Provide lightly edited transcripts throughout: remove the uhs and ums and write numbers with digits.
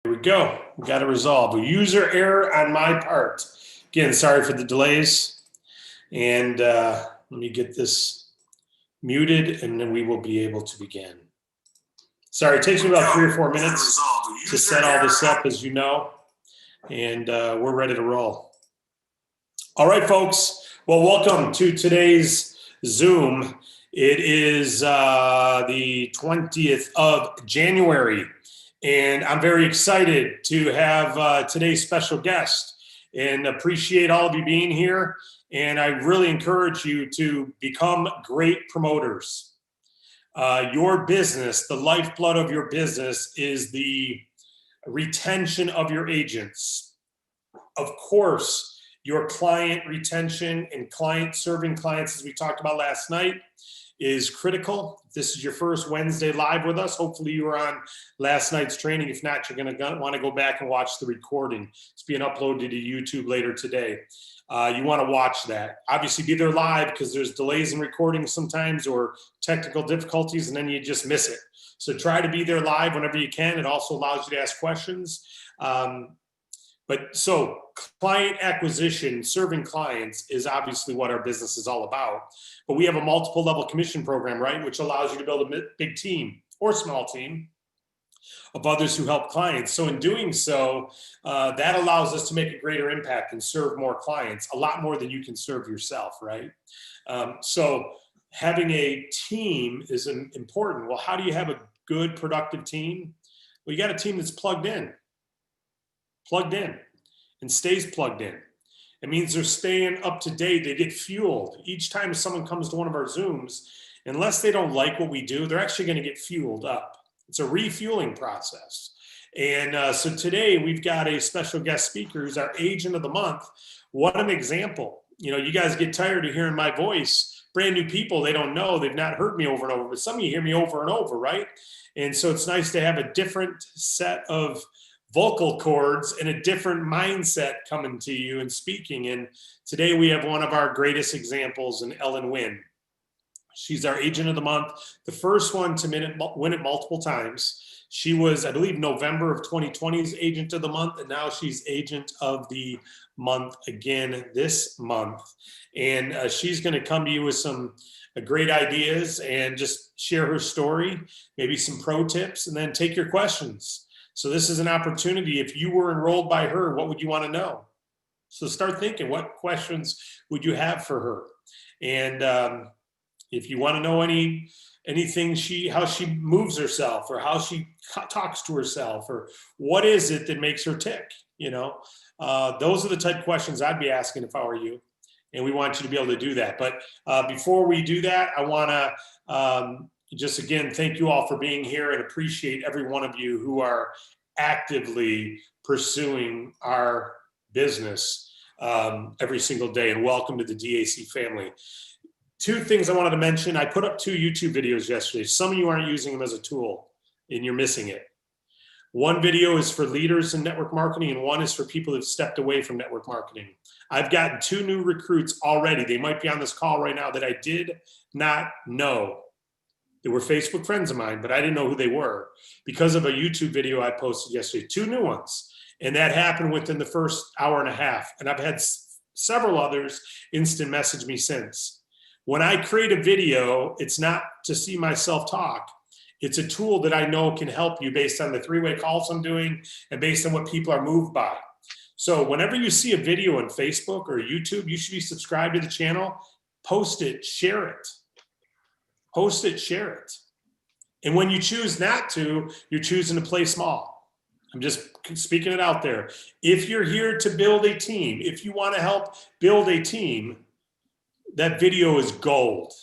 Here we go. We got to resolve a user error on my part. Again, sorry for the delays. And let me get this muted and then we will be able to begin. Sorry, it takes me about 3 or 4 minutes to set all this up, as you know. And we're ready to roll. All right, folks. Well, welcome to today's Zoom. It is the 20th of January. And I'm very excited to have today's special guest and appreciate all of you being here. And I really encourage you to become great promoters. Your business, the lifeblood of your business, is the retention of your agents. Of course, your client retention and serving clients, as we talked about last night, is critical. If this is your first Wednesday live with us, hopefully you were on last night's training. If not, you're going to want to go back and watch the recording. It's being uploaded to YouTube later today. You want to watch that. Obviously be there live because there's delays in recording sometimes or technical difficulties, and then you just miss it. So try to be there live whenever you can. It also allows you to ask questions. So client acquisition, serving clients is obviously what our business is all about. But we have a multiple level commission program, right? Which allows you to build a big team or small team of others who help clients. So in doing so, that allows us to make a greater impact and serve more clients, a lot more than you can serve yourself, right? So having a team is important. Well, how do you have a good, productive team? Well, you got a team that's plugged in, and stays plugged in. It means they're staying up to date. They get fueled. Each time someone comes to one of our Zooms, unless they don't like what we do, they're actually going to get fueled up. It's a refueling process. And so today we've got a special guest speaker who's our agent of the month. What an example. You know, you guys get tired of hearing my voice. Brand new people, they don't know. They've not heard me over and over, but some of you hear me over and over, right? And so it's nice to have a different set of vocal cords and a different mindset coming to you and speaking. And today we have one of our greatest examples in Winn. She's our agent of the month, the first one to win it multiple times. She was, I believe, November of 2020's agent of the month, and now she's agent of the month again this month. And she's going to come to you with some great ideas and just share her story, maybe some pro tips, and then take your questions. So this is an opportunity. If you were enrolled by her, what would you want to know? So start thinking, what questions would you have for her? And if you want to know anything, how she moves herself, or how she talks to herself, or what is it that makes her tick, you know, those are the type of questions I'd be asking if I were you. And we want you to be able to do that. But before we do that, I want to just again, thank you all for being here and appreciate every one of you who are actively pursuing our business every single day. And welcome to the DAC family. 2 things I wanted to mention. I put up 2 YouTube videos yesterday. Some of you aren't using them as a tool and you're missing it. One video is for leaders in network marketing, and one is for people who've stepped away from network marketing. I've gotten 2 new recruits already. They might be on this call right now that I did not know. They were Facebook friends of mine, but I didn't know who they were because of a YouTube video I posted yesterday. 2 new ones. And that happened within the first hour and a half. And I've had several others instant message me since. When I create a video, it's not to see myself talk. It's a tool that I know can help you based on the 3-way calls I'm doing and based on what people are moved by. So whenever you see a video on Facebook or YouTube, you should be subscribed to the channel, post it, share it. Post it, share it. And when you choose not to, you're choosing to play small. I'm just speaking it out there. If you're here to build a team, if you want to help build a team, that video is gold.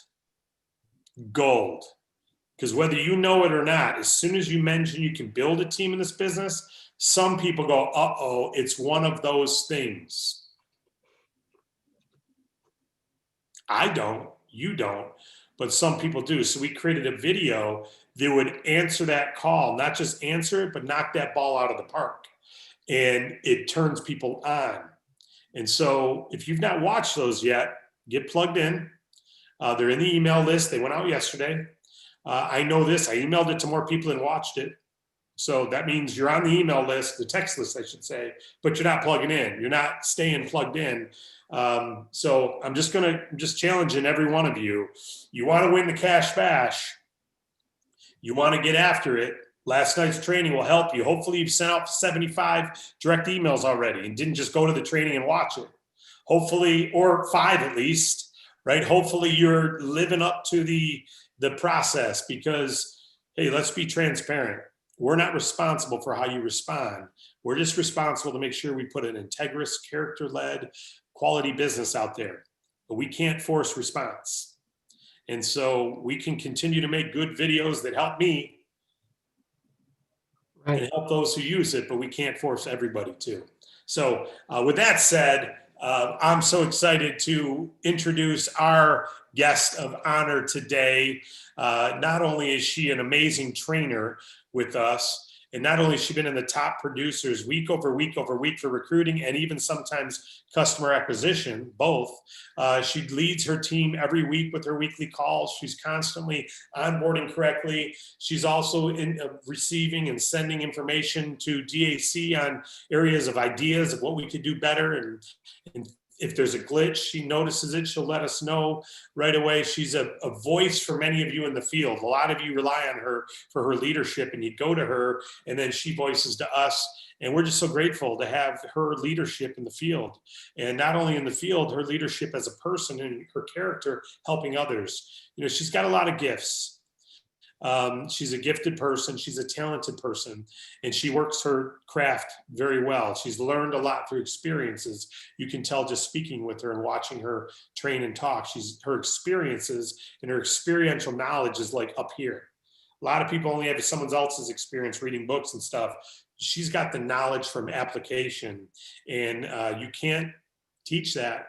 Gold. Because whether you know it or not, as soon as you mention you can build a team in this business, some people go, uh-oh, it's one of those things. I don't, you don't. But some people do. So we created a video that would answer that call, not just answer it, but knock that ball out of the park. And it turns people on. And so if you've not watched those yet, get plugged in. They're in the email list. They went out yesterday. I know this. I emailed it to more people and watched it. So that means you're on the email list, the text list, I should say, but you're not plugging in. You're not staying plugged in. So I'm just challenging every one of you. You want to win the cash bash. You want to get after it. Last night's training will help you. Hopefully you've sent out 75 direct emails already and didn't just go to the training and watch it. Hopefully, or 5 at least, right? Hopefully you're living up to the process, because, hey, let's be transparent. We're not responsible for how you respond. We're just responsible to make sure we put an integrous, character-led, quality business out there. But we can't force response. And so we can continue to make good videos that help me and help those who use it, but we can't force everybody to. So with that said, I'm so excited to introduce our guest of honor today. Not only is she an amazing trainer with us, and not only has she been in the top producers week over week over week for recruiting and even sometimes customer acquisition, both. She leads her team every week with her weekly calls. She's constantly onboarding correctly. She's also receiving and sending information to DAC on areas of ideas of what we could do better. And if there's a glitch, she notices it, she'll let us know right away. She's a voice for many of you in the field. A lot of you rely on her for her leadership, and you go to her and then she voices to us. And we're just so grateful to have her leadership in the field. And not only in the field, her leadership as a person and her character helping others. You know, she's got a lot of gifts. She's a gifted person. She's a talented person, and she works her craft very well. She's learned a lot through experiences. You can tell just speaking with her and watching her train and talk. Her experiences and her experiential knowledge is like up here. A lot of people only have someone else's experience reading books and stuff. She's got the knowledge from application, and you can't teach that.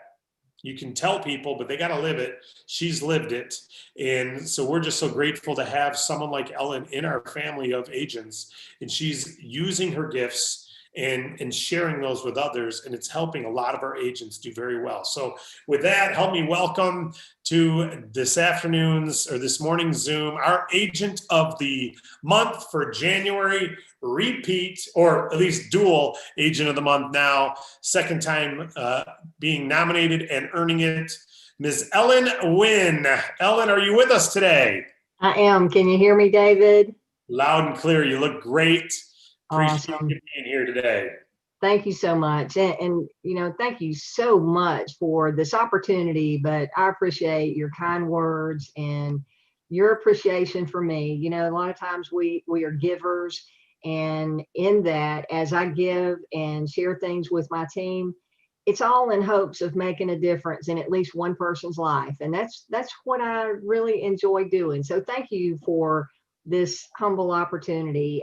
You can tell people, but they got to live it. She's lived it. And so we're just so grateful to have someone like Ellen in our family of agents. And she's using her gifts and sharing those with others. And it's helping a lot of our agents do very well. So with that, help me welcome to this morning's Zoom, our agent of the month for January, repeat, or at least dual agent of the month now, second time being nominated and earning it, Ms. Ellen Winn. Ellen, are you with us today? I am. Can you hear me, David? Loud and clear. You look great. Appreciate Awesome. you being here today. Thank you so much. And, you know, thank you so much for this opportunity, but I appreciate your kind words and your appreciation for me. You know, a lot of times we are givers, and in that, as I give and share things with my team, it's all in hopes of making a difference in at least one person's life. And that's what I really enjoy doing. So thank you for this humble opportunity.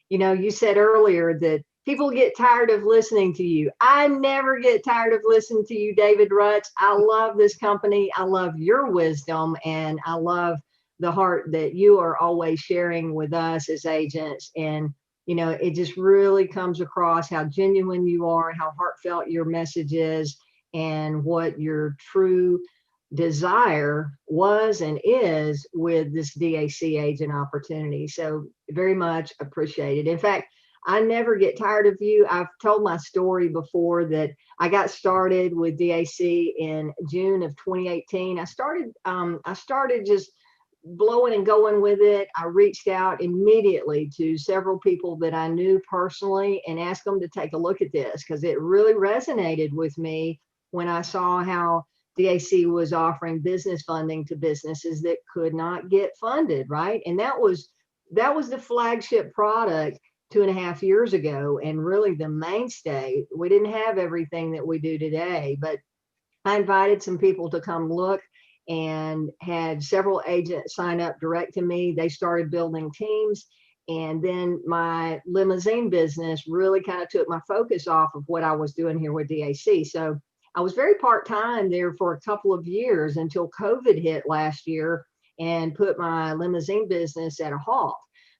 You know, you said earlier that people get tired of listening to you. I never get tired of listening to you, David Rutz. I love this company. I love your wisdom, and I love the heart that you are always sharing with us as agents. And, you know, it just really comes across how genuine you are, how heartfelt your message is, and what your true desire was and is with this DAC agent opportunity. So very much appreciated. In fact, I never get tired of you. I've told my story before that I got started with DAC in June of 2018. I started just blowing and going with it. I reached out immediately to several people that I knew personally and asked them to take a look at this, because it really resonated with me when I saw how DAC was offering business funding to businesses that could not get funded, right? And that was the flagship product 2.5 years ago, and really the mainstay. We didn't have everything that we do today, but I invited some people to come look and had several agents sign up direct to me. They started building teams. And then my limousine business really kind of took my focus off of what I was doing here with DAC. So I was very part-time there for a couple of years until COVID hit last year and put my limousine business at a halt.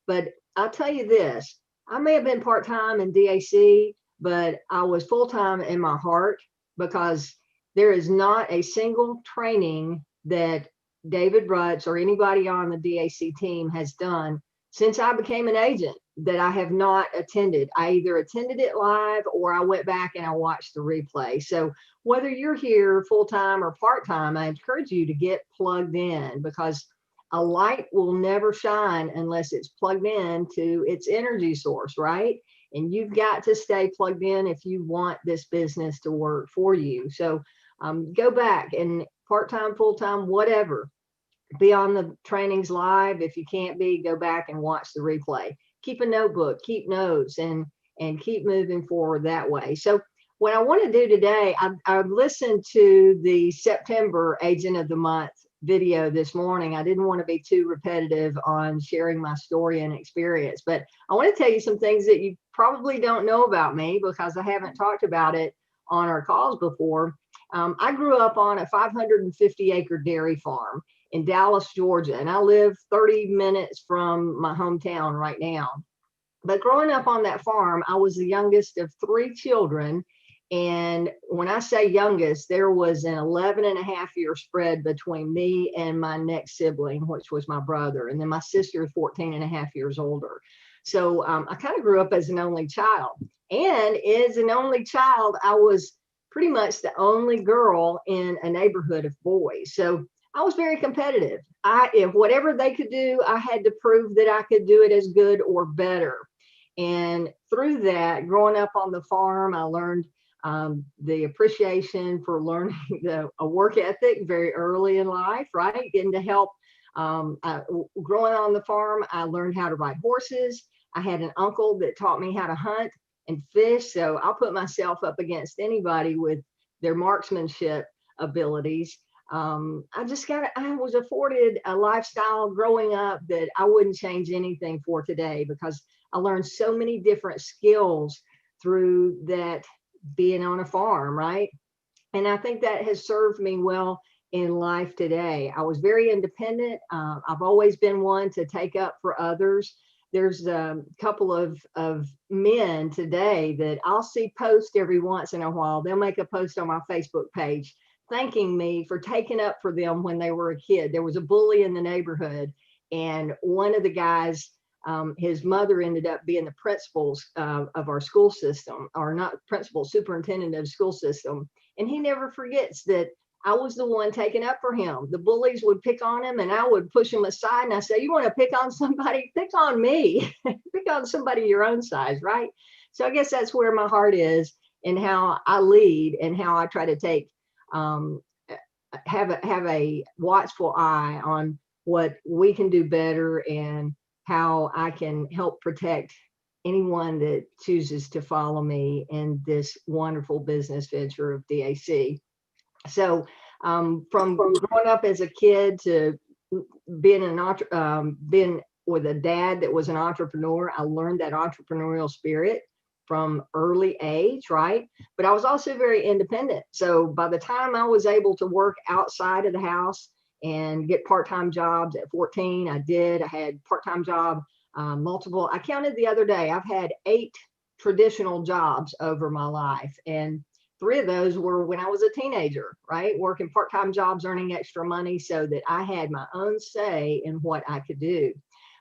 But I'll tell you this, I may have been part-time in DAC, but I was full-time in my heart, because there is not a single training that David Rutz or anybody on the DAC team has done since I became an agent that I have not attended. I either attended it live or I went back and I watched the replay. So whether you're here full-time or part-time, I encourage you to get plugged in, because a light will never shine unless it's plugged in to its energy source, right? And you've got to stay plugged in if you want this business to work for you. So go back and part-time, full-time, whatever, be on the trainings live. If you can't be, go back and watch the replay. Keep a notebook, keep notes, and keep moving forward that way. So what I want to do today, I listened to the September Agent of the Month video this morning. I didn't want to be too repetitive on sharing my story and experience, but I want to tell you some things that you probably don't know about me, because I haven't talked about it on our calls before. I grew up on a 550-acre dairy farm in Dallas, Georgia, and I live 30 minutes from my hometown right now. But growing up on that farm, I was the youngest of 3 children. And when I say youngest, there was an 11.5-year spread between me and my next sibling, which was my brother. And then my sister is 14.5 years older. So I kind of grew up as an only child. And as an only child, I was pretty much the only girl in a neighborhood of boys. So I was very competitive. If whatever they could do, I had to prove that I could do it as good or better. And through that, growing up on the farm, I learned the appreciation for learning a work ethic very early in life, right? Getting to help. Growing on the farm, I learned how to ride horses. I had an uncle that taught me how to hunt and fish. So I'll put myself up against anybody with their marksmanship abilities. I was afforded a lifestyle growing up that I wouldn't change anything for today, because I learned so many different skills through that being on a farm, right? And I think that has served me well in life today. I was very independent. I've always been one to take up for others. There's a couple of men today that I'll see post every once in a while. They'll make a post on my Facebook page thanking me for taking up for them when they were a kid. There was a bully in the neighborhood, and one of the guys, his mother ended up being the principal of our school system, or not principal, superintendent of the school system. And he never forgets that I was the one taking up for him. The bullies would pick on him and I would push him aside. And I say, you want to pick on somebody? Pick on me. Pick on somebody your own size, right? So I guess that's where my heart is, and how I lead, and how I try to take have a watchful eye on what we can do better, and how I can help protect anyone that chooses to follow me in this wonderful business venture of DAC. So from growing up as a kid to being with a dad that was an entrepreneur, I learned that entrepreneurial spirit from early age, right? But I was also very independent. So by the time I was able to work outside of the house and get part-time jobs at 14, I did. I had part-time job, multiple. I counted the other day, I've had 8 traditional jobs over my life. And 3 of those were when I was a teenager, right? Working part-time jobs, earning extra money so that I had my own say in what I could do.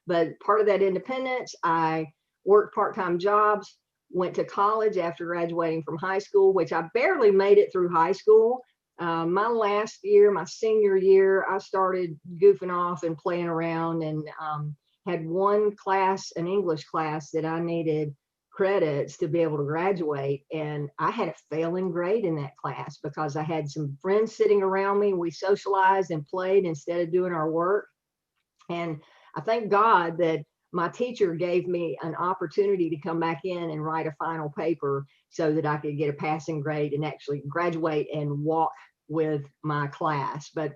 But part of that independence, I worked part-time jobs, went to college after graduating from high school, which I barely made it through high school. My last year, my senior year, I started goofing off and playing around, and had one class, an English class, that I needed credits to be able to graduate. And I had a failing grade in that class because I had some friends sitting around me. We socialized and played instead of doing our work. And I thank God that my teacher gave me an opportunity to come back in and write a final paper so that I could get a passing grade and actually graduate and walk with my class. But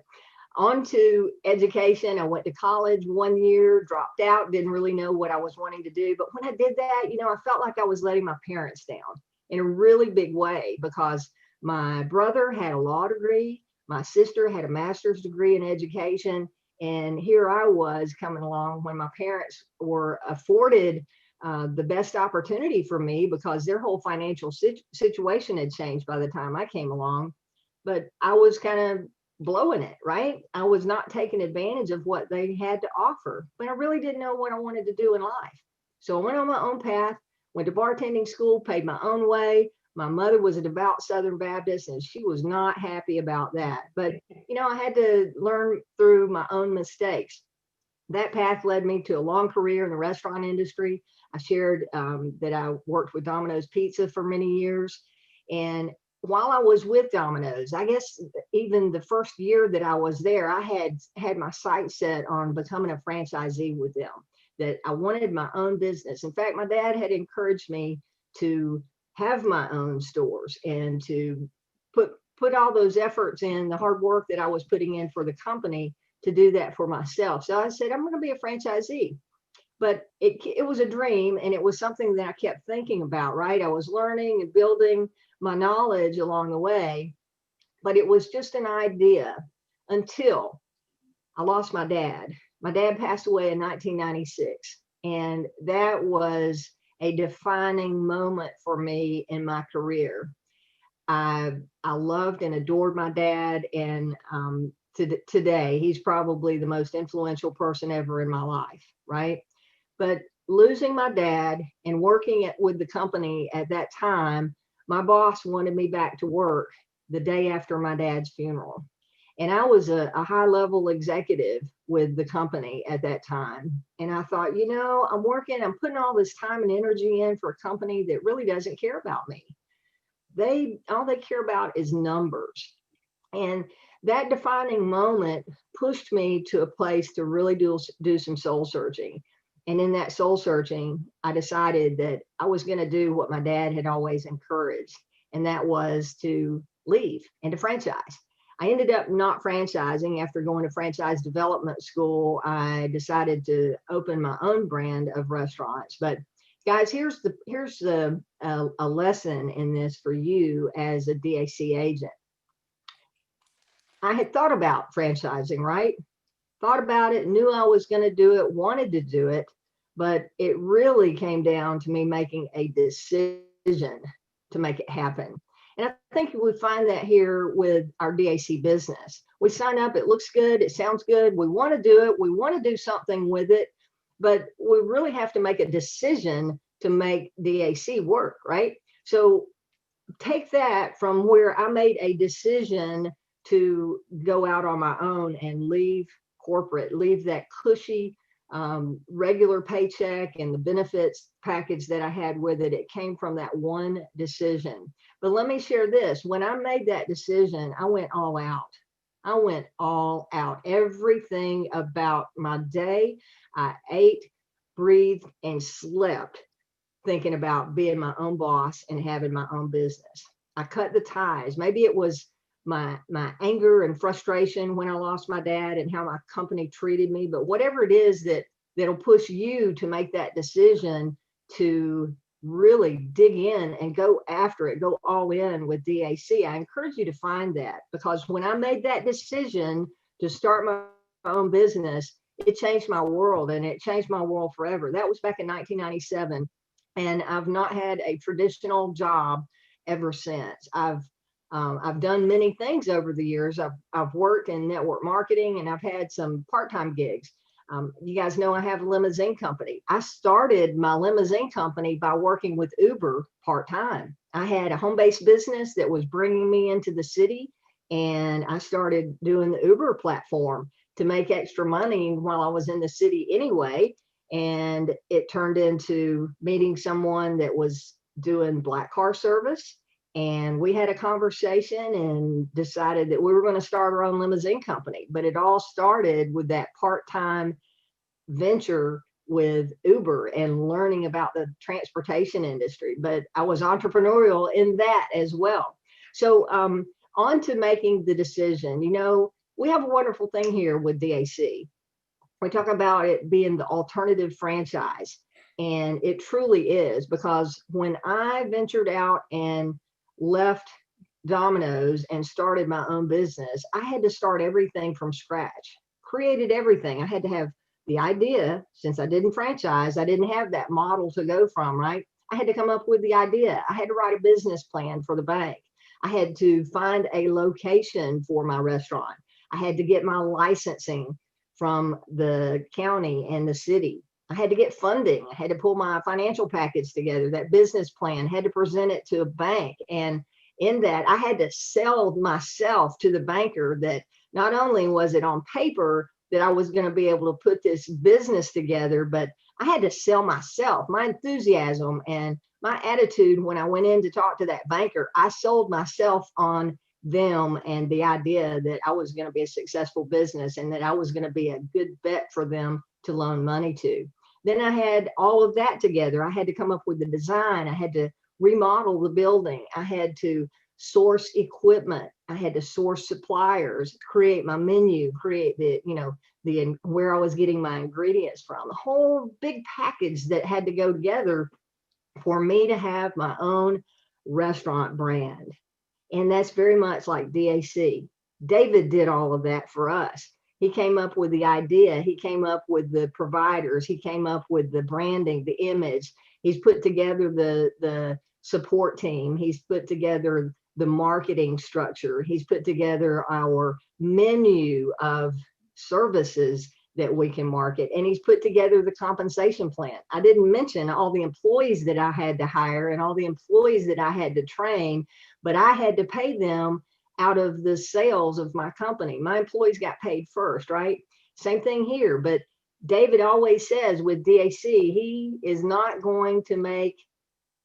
on to education. I went to college 1 year, dropped out, didn't really know what I was wanting to do. But when I did that, I felt like I was letting my parents down in a really big way, because my brother had a law degree, my sister had a master's degree in education, and here I was coming along when my parents were afforded the best opportunity for me, because their whole financial situation had changed by the time I came along. But I was kind of blowing it, right? I was not taking advantage of what they had to offer, but I really didn't know what I wanted to do in life. So I went on my own path, went to bartending school, paid my own way. My mother was a devout Southern Baptist, and she was not happy about that. But, I had to learn through my own mistakes. That path led me to a long career in the restaurant industry. I shared that I worked with Domino's Pizza for many years. And while I was with Domino's, I guess even the first year that I was there, I had my sights set on becoming a franchisee with them, that I wanted my own business. In fact, my dad had encouraged me to have my own stores and to put all those efforts in, the hard work that I was putting in for the company, to do that for myself. So I said, I'm going to be a franchisee. But it was a dream, and it was something that I kept thinking about, right? I was learning and building my knowledge along the way, but it was just an idea until I lost my dad. My dad passed away in 1996, and that was a defining moment for me in my career. I loved and adored my dad, and today he's probably the most influential person ever in my life, right? But losing my dad and working with the company at that time, my boss wanted me back to work the day after my dad's funeral. And I was a high level executive with the company at that time. And I thought, I'm putting all this time and energy in for a company that really doesn't care about me. All they care about is numbers. And that defining moment pushed me to a place to really do some soul searching. And in that soul searching, I decided that I was going to do what my dad had always encouraged, and that was to leave and to franchise. I ended up not franchising. After going to franchise development school, I decided to open my own brand of restaurants. But guys, here's a lesson in this for you as a DAC agent. I had thought about franchising, right? Thought about it, knew I was going to do it, wanted to do it, but it really came down to me making a decision to make it happen. And I think we find that here with our DAC business. We sign up, it looks good, it sounds good, we want to do it, we want to do something with it, but we really have to make a decision to make DAC work, right? So take that from where I made a decision to go out on my own and leave corporate, leave that cushy regular paycheck and the benefits package that I had with it. It came from that one decision. But let me share this. When I made that decision, I went all out. I went all out. Everything about my day, I ate, breathed, and slept thinking about being my own boss and having my own business. I cut the ties. Maybe it was my anger and frustration when I lost my dad and how my company treated me, but whatever it is that'll push you to make that decision to really dig in and go after it, go all in with DAC. I encourage you to find that, because when I made that decision to start my own business, it changed my world, and it changed my world forever. That was back in 1997. And I've not had a traditional job ever since. I've done many things over the years. I've worked in network marketing, and I've had some part-time gigs. You guys know I have a limousine company. I started my limousine company by working with Uber part-time. I had a home-based business that was bringing me into the city, and I started doing the Uber platform to make extra money while I was in the city anyway. And it turned into meeting someone that was doing black car service. And we had a conversation and decided that we were going to start our own limousine company. But it all started with that part-time venture with Uber and learning about the transportation industry. But I was entrepreneurial in that as well. So on to making the decision. We have a wonderful thing here with DAC. We talk about it being the alternative franchise, and it truly is, because when I ventured out and left Domino's and started my own business, I had to start everything from scratch, created everything. I had to have the idea. Since I didn't franchise, I didn't have that model to go from, right? I had to come up with the idea. I had to write a business plan for the bank. I had to find a location for my restaurant. I had to get my licensing from the county and the city. I had to get funding. I had to pull my financial package together, that business plan, had to present it to a bank. And in that, I had to sell myself to the banker that not only was it on paper that I was going to be able to put this business together, but I had to sell myself, my enthusiasm and my attitude when I went in to talk to that banker. I sold myself on them and the idea that I was going to be a successful business and that I was going to be a good bet for them to loan money to. Then I had all of that together. I had to come up with the design. I had to remodel the building. I had to source equipment. I had to source suppliers, create my menu, create the where I was getting my ingredients from, the whole big package that had to go together for me to have my own restaurant brand. And that's very much like DAC. David did all of that for us. He came up with the idea. He came up with the providers. He came up with the branding, the image. He's put together the support team. He's put together the marketing structure. He's put together our menu of services that we can market. And he's put together the compensation plan. I didn't mention all the employees that I had to hire and all the employees that I had to train, but I had to pay them out of the sales of my company. My employees got paid first, right? Same thing here. But David always says with DAC, he is not going to make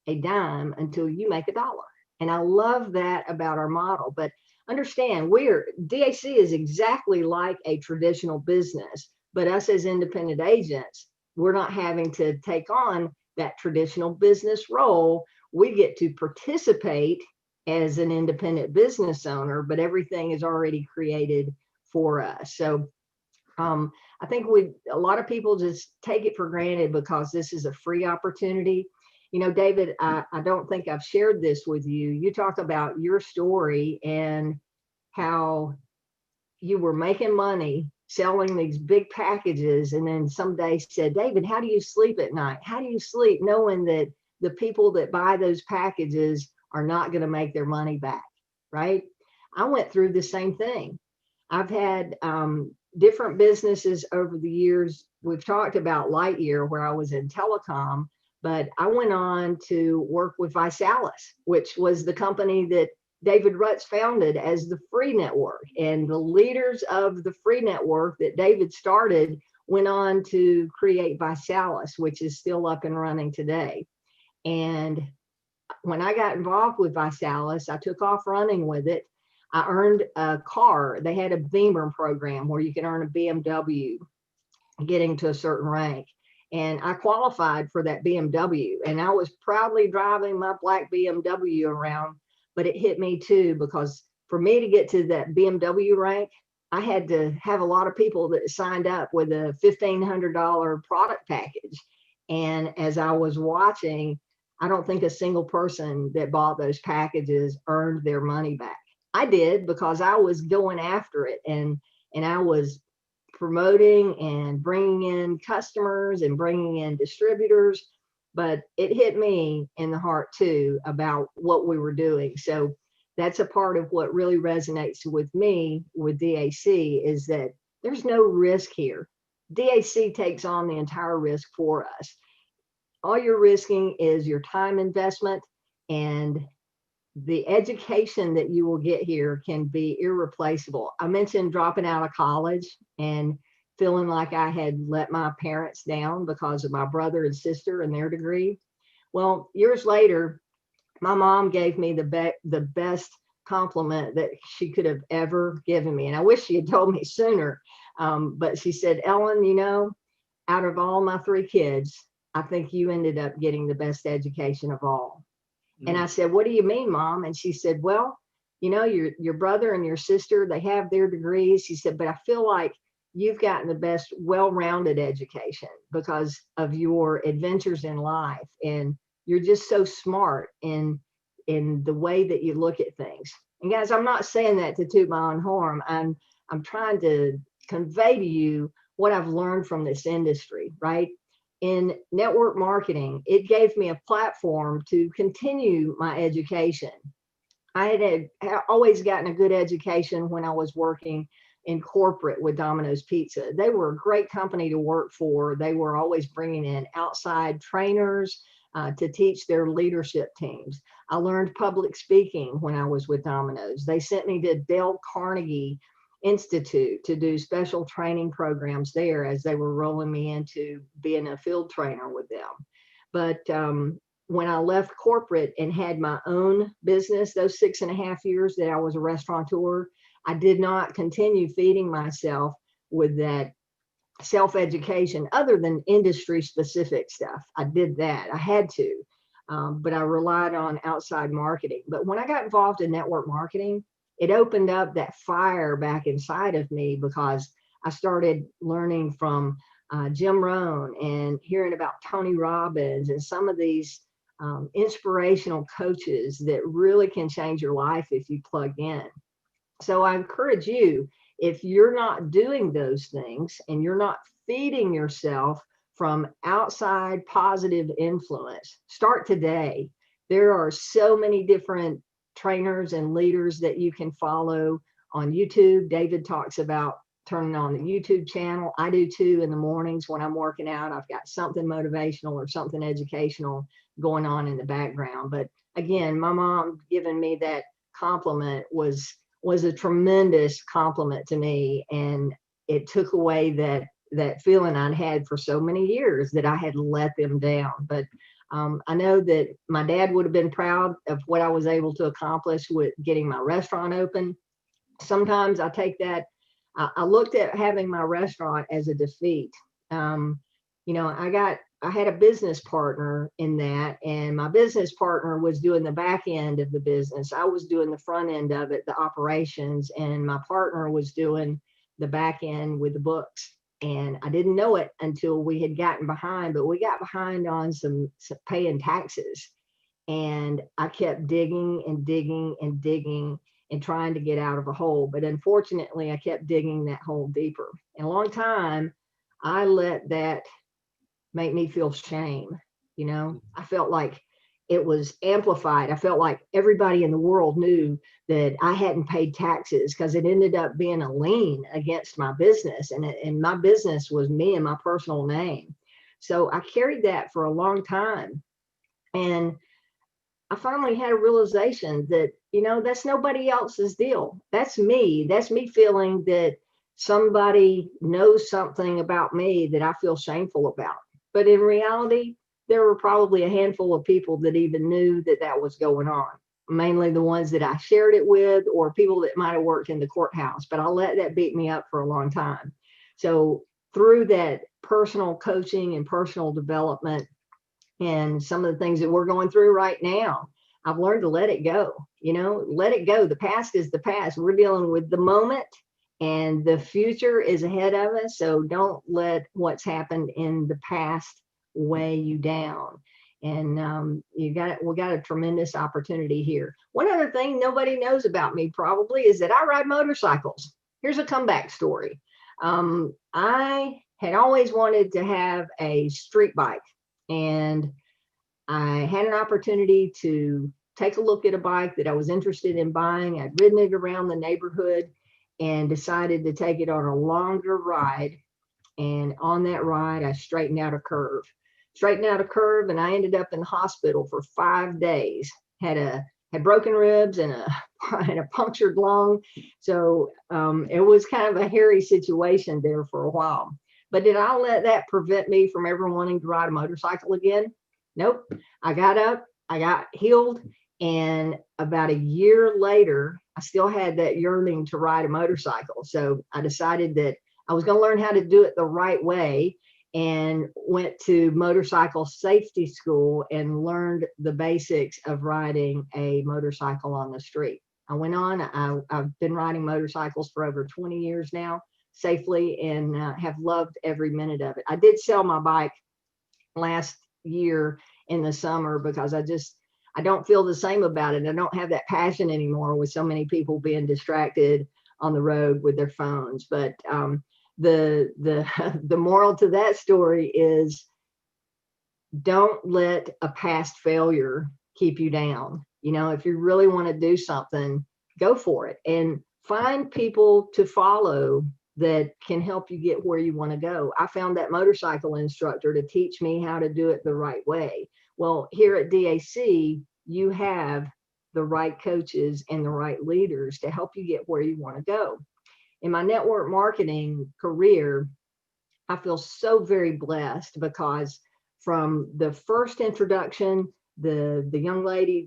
a dime until you make a dollar. And I love that about our model. But understand, DAC is exactly like a traditional business, but us as independent agents, we're not having to take on that traditional business role. We get to participate as an independent business owner, but everything is already created for us. So I think a lot of people just take it for granted because this is a free opportunity. You know, David, I don't think I've shared this with you. You talk about your story and how you were making money selling these big packages, and then someday said, David, how do you sleep at night? How do you sleep knowing that the people that buy those packages are not going to make their money back, right? I went through the same thing. I've had different businesses over the years. We've talked about Lightyear, where I was in telecom, but I went on to work with ViSalus, which was the company that David Rutz founded as the Free Network. And the leaders of the Free Network that David started went on to create ViSalus, which is still up and running today. And when I got involved with ViSalus, I took off running with it. I earned a car. They had a Beamer program where you can earn a BMW getting to a certain rank. And I qualified for that BMW. And I was proudly driving my black BMW around, but it hit me too, because for me to get to that BMW rank, I had to have a lot of people that signed up with a $1,500 product package. And as I was watching, I don't think a single person that bought those packages earned their money back. I did, because I was going after it, and I was promoting and bringing in customers and bringing in distributors, but it hit me in the heart too about what we were doing. So that's a part of what really resonates with me with DAC, is that there's no risk here. DAC takes on the entire risk for us. All you're risking is your time investment, and the education that you will get here can be irreplaceable. I mentioned dropping out of college and feeling like I had let my parents down because of my brother and sister and their degree. Well, years later, my mom gave me the best compliment that she could have ever given me. And I wish she had told me sooner. But she said, Ellen, you know, out of all my 3 kids, I think you ended up getting the best education of all. And I said, what do you mean, Mom? And she said, well, you know, your brother and your sister, they have their degrees. She said, but I feel like you've gotten the best well-rounded education because of your adventures in life. And you're just so smart in the way that you look at things. And guys, I'm not saying that to toot my own horn. I'm trying to convey to you what I've learned from this industry, right? In network marketing, it gave me a platform to continue my education. I had always gotten a good education when I was working in corporate with Domino's Pizza. They were a great company to work for. They were always bringing in outside trainers to teach their leadership teams. I learned public speaking when I was with Domino's. They sent me to Dale Carnegie Institute to do special training programs there as they were rolling me into being a field trainer with them. But when I left corporate and had my own business, those 6.5 years that I was a restaurateur, I did not continue feeding myself with that self-education other than industry specific stuff. I did that. I had to, but I relied on outside marketing. But when I got involved in network marketing, it opened up that fire back inside of me because I started learning from Jim Rohn and hearing about Tony Robbins and some of these inspirational coaches that really can change your life if you plug in. So I encourage you, if you're not doing those things and you're not feeding yourself from outside positive influence, start today. There are so many different trainers and leaders that you can follow on YouTube. David talks about turning on the YouTube channel. I do too in the mornings when I'm working out. I've got something motivational or something educational going on in the background. But again, my mom giving me that compliment was a tremendous compliment to me, and it took away that feeling I'd had for so many years that I had let them down. But I know that my dad would have been proud of what I was able to accomplish with getting my restaurant open. Sometimes I take that, I looked at having my restaurant as a defeat. I had a business partner in that, and my business partner was doing the back end of the business. I was doing the front end of it, the operations, and my partner was doing the back end with the books. And I didn't know it until we had gotten behind, but we got behind on some paying taxes. And I kept digging and digging and digging and trying to get out of a hole. But unfortunately, I kept digging that hole deeper. And a long time, I let that make me feel shame. I felt like it was amplified. I felt like everybody in the world knew that I hadn't paid taxes because it ended up being a lien against my business. And my business was me and my personal name. So I carried that for a long time. And I finally had a realization that, that's nobody else's deal. That's me. That's me feeling that somebody knows something about me that I feel shameful about. But in reality, there were probably a handful of people that even knew that that was going on, mainly the ones that I shared it with or people that might have worked in the courthouse. But I let that beat me up for a long time. So through that personal coaching and personal development and some of the things that we're going through right now, I've learned to let it go. Let it go. The past is the past. We're dealing with the moment and the future is ahead of us. So don't let what's happened in the past weigh you down. And we got a tremendous opportunity here. One other thing nobody knows about me probably is that I ride motorcycles. Here's a comeback story. I had always wanted to have a street bike, and I had an opportunity to take a look at a bike that I was interested in buying. I'd ridden it around the neighborhood and decided to take it on a longer ride. And on that ride, I straightened out a curve, and I ended up in the hospital for 5 days. Had broken ribs and a punctured lung. So it was kind of a hairy situation there for a while. But did I let that prevent me from ever wanting to ride a motorcycle again? Nope. I got up, I got healed, and about a year later, I still had that yearning to ride a motorcycle. So I decided that I was going to learn how to do it the right way and went to motorcycle safety school and learned the basics of riding a motorcycle on the street. I went on, I've been riding motorcycles for over 20 years now safely and have loved every minute of it. I did sell my bike last year in the summer because I don't feel the same about it. I don't have that passion anymore with so many people being distracted on the road with their phones. But the moral to that story is don't let a past failure keep you down. If you really want to do something, go for it. And find people to follow that can help you get where you want to go. I found that motorcycle instructor to teach me how to do it the right way. Well, here at DAC, you have the right coaches and the right leaders to help you get where you want to go. In my network marketing career, I feel so very blessed because from the first introduction, the young lady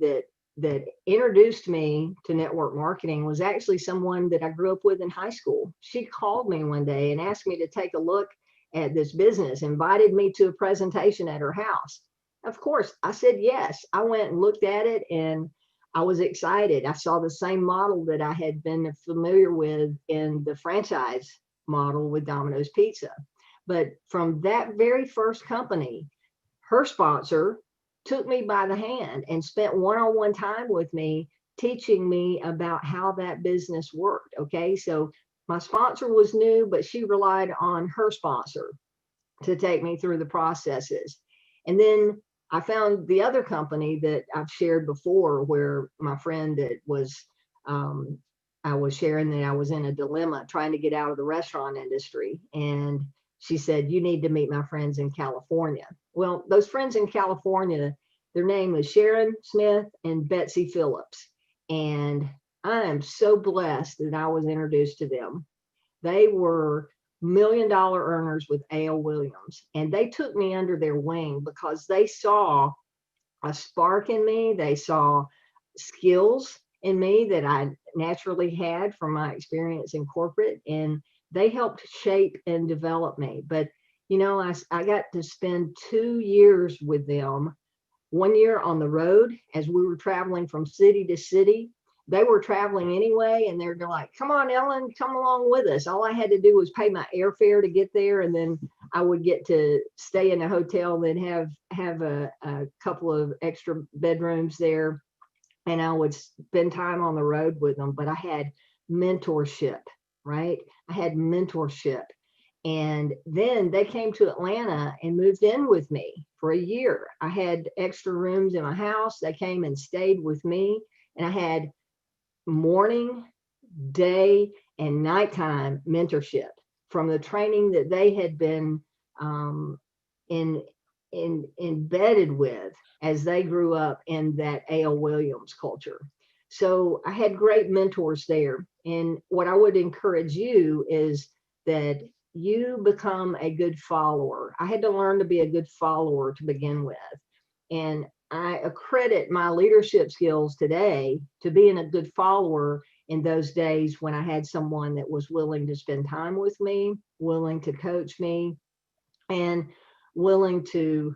that introduced me to network marketing was actually someone that I grew up with in high school. She called me one day and asked me to take a look at this business, invited me to a presentation at her house. Of course, I said yes. I went and looked at it and I was excited. I saw the same model that I had been familiar with in the franchise model with Domino's Pizza. But from that very first company, her sponsor took me by the hand and spent one-on-one time with me, teaching me about how that business worked. Okay, so my sponsor was new, but she relied on her sponsor to take me through the processes. And then I found the other company that I've shared before, where my friend that was, I was sharing that I was in a dilemma trying to get out of the restaurant industry. And she said, you need to meet my friends in California. Well, those friends in California, their name was Sharon Smith and Betsy Phillips. And I am so blessed that I was introduced to them. They were $1 million earners with A.L. Williams. And they took me under their wing because they saw a spark in me. They saw skills in me that I naturally had from my experience in corporate. And they helped shape and develop me. But, you know, I got to spend 2 years with them, 1 year on the road as we were traveling from city to city. They were traveling anyway, and they're like, come on, Ellen, come along with us. All I had to do was pay my airfare to get there, and then I would get to stay in a hotel that have a couple of extra bedrooms there, and I would spend time on the road with them. But I had mentorship, right? I had mentorship. And then they came to Atlanta and moved in with me for a year. I had extra rooms in my house. They came and stayed with me, and I had morning, day, and nighttime mentorship from the training that they had been in embedded with as they grew up in that A.L. Williams culture. So I had great mentors there. And what I would encourage you is that you become a good follower. I had to learn to be a good follower to begin with. And I accredit my leadership skills today to being a good follower in those days when I had someone that was willing to spend time with me, willing to coach me, and willing to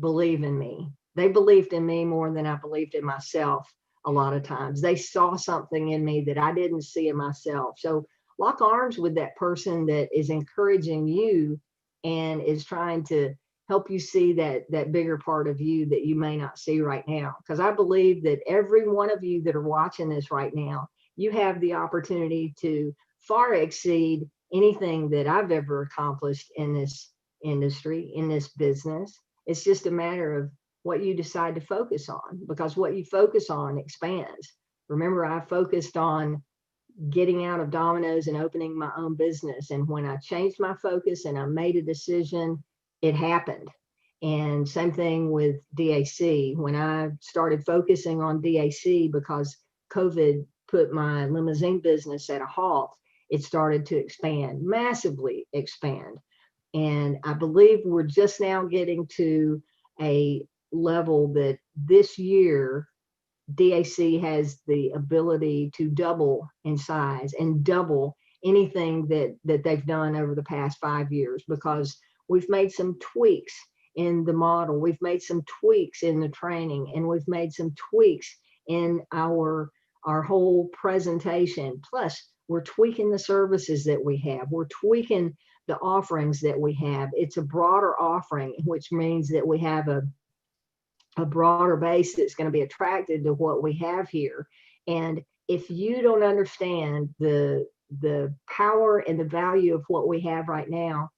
believe in me. They believed in me more than I believed in myself a lot of times. They saw something in me that I didn't see in myself. So lock arms with that person that is encouraging you and is trying to help you see that bigger part of you that you may not see right now. Because I believe that every one of you that are watching this right now, you have the opportunity to far exceed anything that I've ever accomplished in this industry, in this business. It's just a matter of what you decide to focus on, because what you focus on expands. Remember, I focused on getting out of Domino's and opening my own business. And when I changed my focus and I made a decision, it happened. And same thing with DAC. When I started focusing on DAC because COVID put my limousine business at a halt, it started to expand, massively expand. And I believe we're just now getting to a level that this year DAC has the ability to double in size and double anything that they've done over the past 5 years, because we've made some tweaks in the model, we've made some tweaks in the training, and we've made some tweaks in our whole presentation. Plus, we're tweaking the services that we have. We're tweaking the offerings that we have. It's a broader offering, which means that we have a broader base that's going to be attracted to what we have here. And if you don't understand the power and the value of what we have right now,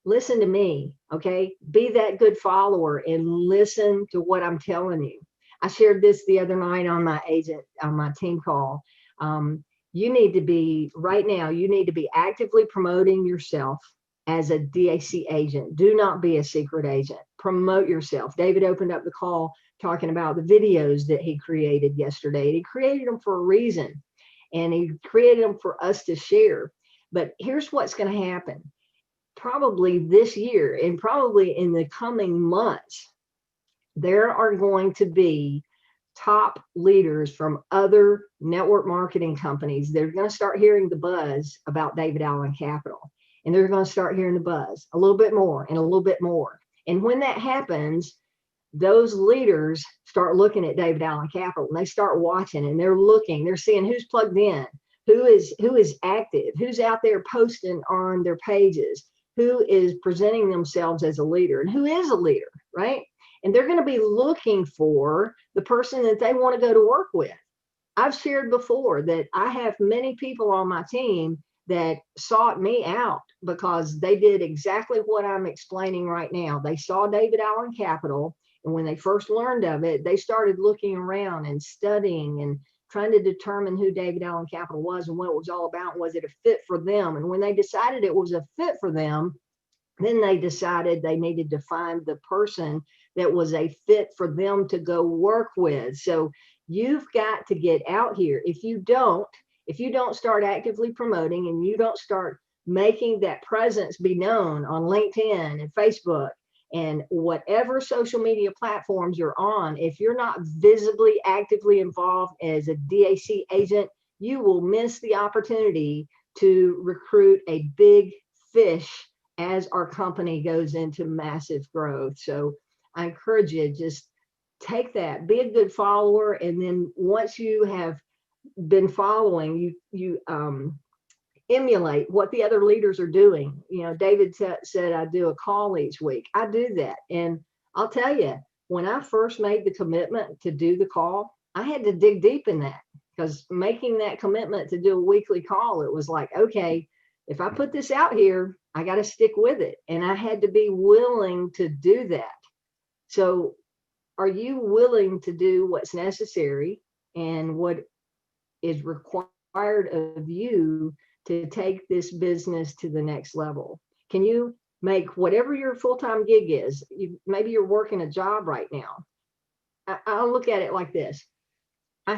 listen to me, okay? Be that good follower and listen to what I'm telling you. I shared this the other night on my team call. you need to be right now, you need to be actively promoting yourself as a DAC agent. Do not be a secret agent. Promote yourself. David opened up the call talking about the videos that he created yesterday. He created them for a reason, and he created them for us to share. But here's what's going to happen. Probably this year and probably in the coming months, there are going to be top leaders from other network marketing companies. They're going to start hearing the buzz about David Allen Capital, and they're going to start hearing the buzz a little bit more and a little bit more. And when that happens, those leaders start looking at David Allen Capital, and they start watching, and they're looking, they're seeing who's plugged in, who is active, who's out there posting on their pages, who is presenting themselves as a leader, and who is a leader, right? And they're going to be looking for the person that they want to go to work with. I've shared before that I have many people on my team that sought me out because they did exactly what I'm explaining right now. They saw David Allen Capital, and when they first learned of it, they started looking around and studying and trying to determine who David Allen Capital was and what it was all about. Was it a fit for them? And when they decided it was a fit for them, then they decided they needed to find the person that was a fit for them to go work with. So you've got to get out here. If you don't start actively promoting, and you don't start making that presence be known on LinkedIn and Facebook and whatever social media platforms you're on, if you're not visibly actively involved as a DAC agent, you will miss the opportunity to recruit a big fish as our company goes into massive growth. So I encourage you, just take that, be a good follower. And then once you have been following, you emulate what the other leaders are doing. You know, David said I do a call each week. I do that. And I'll tell you, when I first made the commitment to do the call, I had to dig deep in that, because making that commitment to do a weekly call, it was like, okay, if I put this out here, I got to stick with it. And I had to be willing to do that. So are you willing to do what's necessary and what is required of you to take this business to the next level? Can you make whatever your full-time gig is? Maybe you're working a job right now. I'll look at it like this. I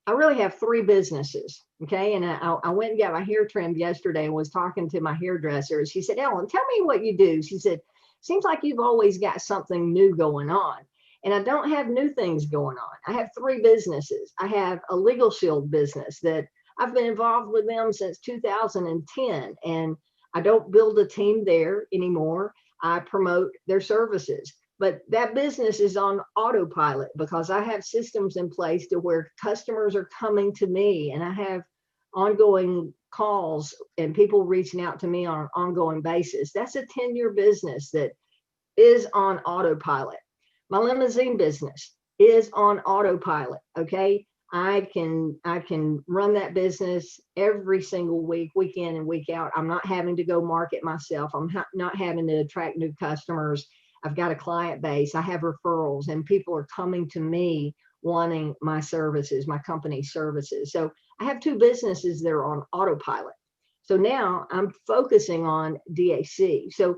really have 3 businesses. Okay. And I went and got my hair trimmed yesterday and was talking to my hairdresser. She said, Ellen, tell me what you do. She said, seems like you've always got something new going on. And I don't have new things going on. I have 3 businesses. I have a Legal Shield business that I've been involved with them since 2010. And I don't build a team there anymore. I promote their services. But that business is on autopilot because I have systems in place to where customers are coming to me, and I have ongoing calls and people reaching out to me on an ongoing basis. That's a 10-year business that is on autopilot. My limousine business is on autopilot. Okay. I can run that business every single week, week in and week out. I'm not having to go market myself. I'm not having to attract new customers. I've got a client base. I have referrals, and people are coming to me wanting my services, my company services. So I have 2 businesses that are on autopilot. So now I'm focusing on DAC. So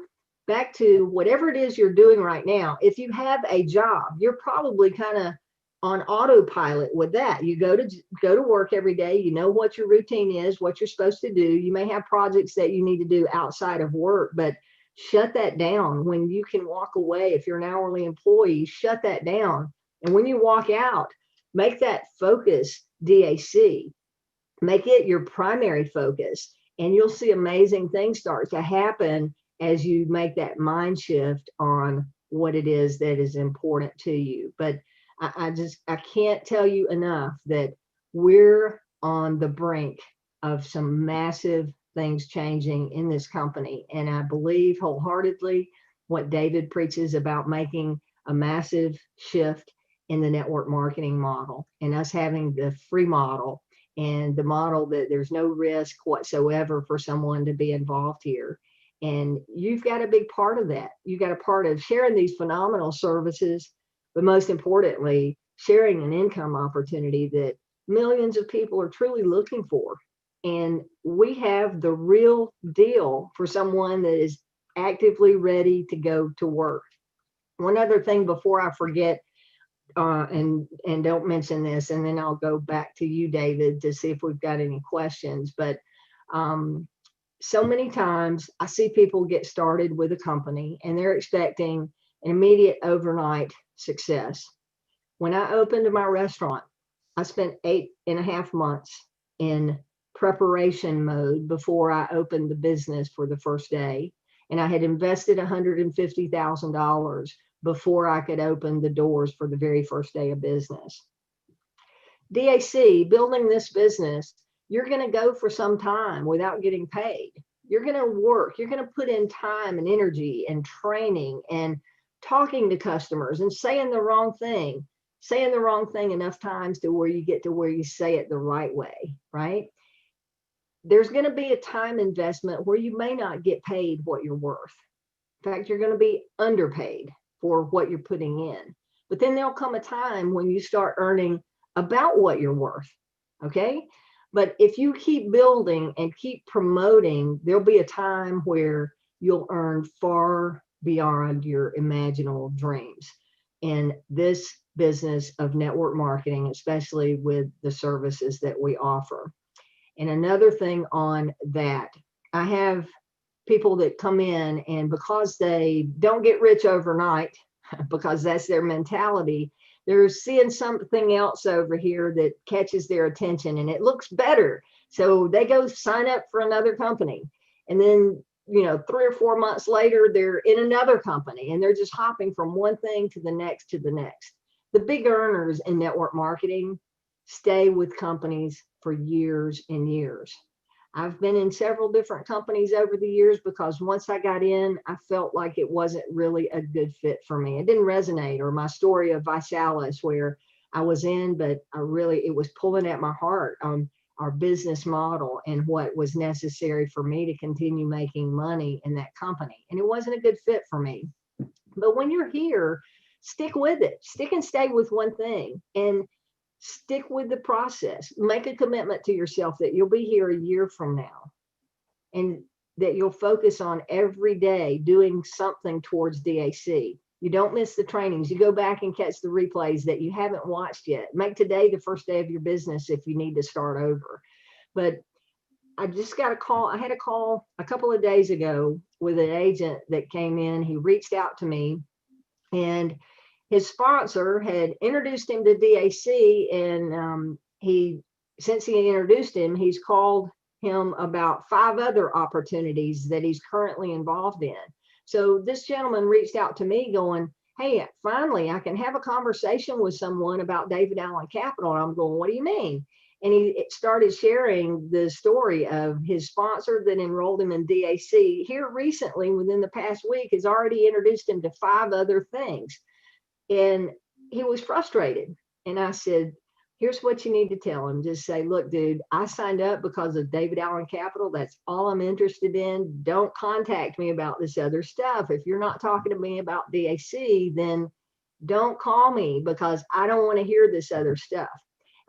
back to whatever it is you're doing right now, if you have a job, you're probably kind of on autopilot with that. You go to work every day. You know what your routine is, what you're supposed to do. You may have projects that you need to do outside of work, but shut that down. When you can walk away, if you're an hourly employee, shut that down. And when you walk out, make that focus DAC. Make it your primary focus, and you'll see amazing things start to happen as you make that mind shift on what it is that is important to you. But I can't tell you enough that we're on the brink of some massive things changing in this company. And I believe wholeheartedly what David preaches about making a massive shift in the network marketing model, and us having the free model, and the model that there's no risk whatsoever for someone to be involved here. And you've got a big part of that. You've got a part of sharing these phenomenal services, but most importantly, sharing an income opportunity that millions of people are truly looking for. And we have the real deal for someone that is actively ready to go to work. One other thing before I forget, and don't mention this, and then I'll go back to you, David, to see if we've got any questions. But um, so many times I see people get started with a company and they're expecting an immediate overnight success. When I opened my restaurant, I spent 8.5 months in preparation mode before I opened the business for the first day. And I had invested $150,000 before I could open the doors for the very first day of business. DAC, building this business, you're going to go for some time without getting paid. You're going to work, you're going to put in time and energy and training and talking to customers and saying the wrong thing enough times to where you get to where you say it the right way, right? There's going to be a time investment where you may not get paid what you're worth. In fact, you're going to be underpaid for what you're putting in. But then there'll come a time when you start earning about what you're worth, okay? But if you keep building and keep promoting, there'll be a time where you'll earn far beyond your imaginable dreams in this business of network marketing, especially with the services that we offer. And another thing on that, I have people that come in, and because they don't get rich overnight, because that's their mentality, they're seeing something else over here that catches their attention and it looks better. So they go sign up for another company. And then, 3 or 4 months later, they're in another company and they're just hopping from one thing to the next to the next. The big earners in network marketing stay with companies for years and years. I've been in several different companies over the years because once I got in, I felt like it wasn't really a good fit for me. It didn't resonate, or my story of Visalis, where I was in, but it was pulling at my heart on our business model and what was necessary for me to continue making money in that company. And it wasn't a good fit for me. But when you're here, stick with it, stick and stay with one thing. And stick with the process. Make a commitment to yourself that you'll be here a year from now and that you'll focus on every day doing something towards DAC. You don't miss the trainings. You go back and catch the replays that you haven't watched yet. Make today the first day of your business if you need to start over. But I just got a call. I had a call a couple of days ago with an agent that came in. He reached out to me, and his sponsor had introduced him to DAC, and since he introduced him, he's called him about 5 other opportunities that he's currently involved in. So this gentleman reached out to me going, hey, finally, I can have a conversation with someone about David Allen Capital. And I'm going, what do you mean? And he started sharing the story of his sponsor that enrolled him in DAC here recently, within the past week, has already introduced him to 5 other things. And he was frustrated. And I said, here's what you need to tell him. Just say, look, dude, I signed up because of David Allen Capital. That's all I'm interested in. Don't contact me about this other stuff. If you're not talking to me about DAC, then don't call me, because I don't want to hear this other stuff.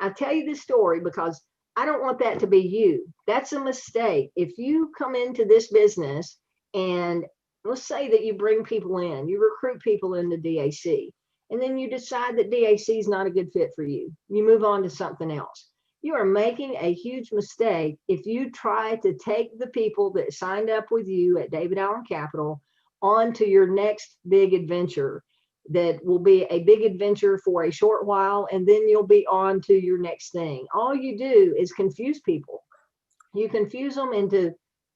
I tell you this story because I don't want that to be you. That's a mistake. If you come into this business and let's say that you bring people in, you recruit people into DAC, and then you decide that DAC is not a good fit for you. You move on to something else. You are making a huge mistake if you try to take the people that signed up with you at David Allen Capital onto your next big adventure. That will be a big adventure for a short while, and then you'll be on to your next thing. All you do is confuse people. You confuse them into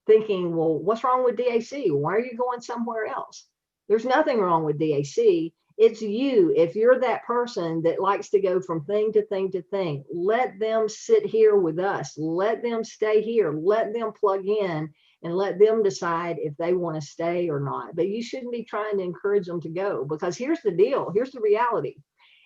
thinking, well, what's wrong with DAC? Why are you going somewhere else? There's nothing wrong with DAC. It's you. If you're that person that likes to go from thing to thing to thing, let them sit here with us. Let them stay here. Let them plug in and let them decide if they want to stay or not. But you shouldn't be trying to encourage them to go, because here's the deal. Here's the reality.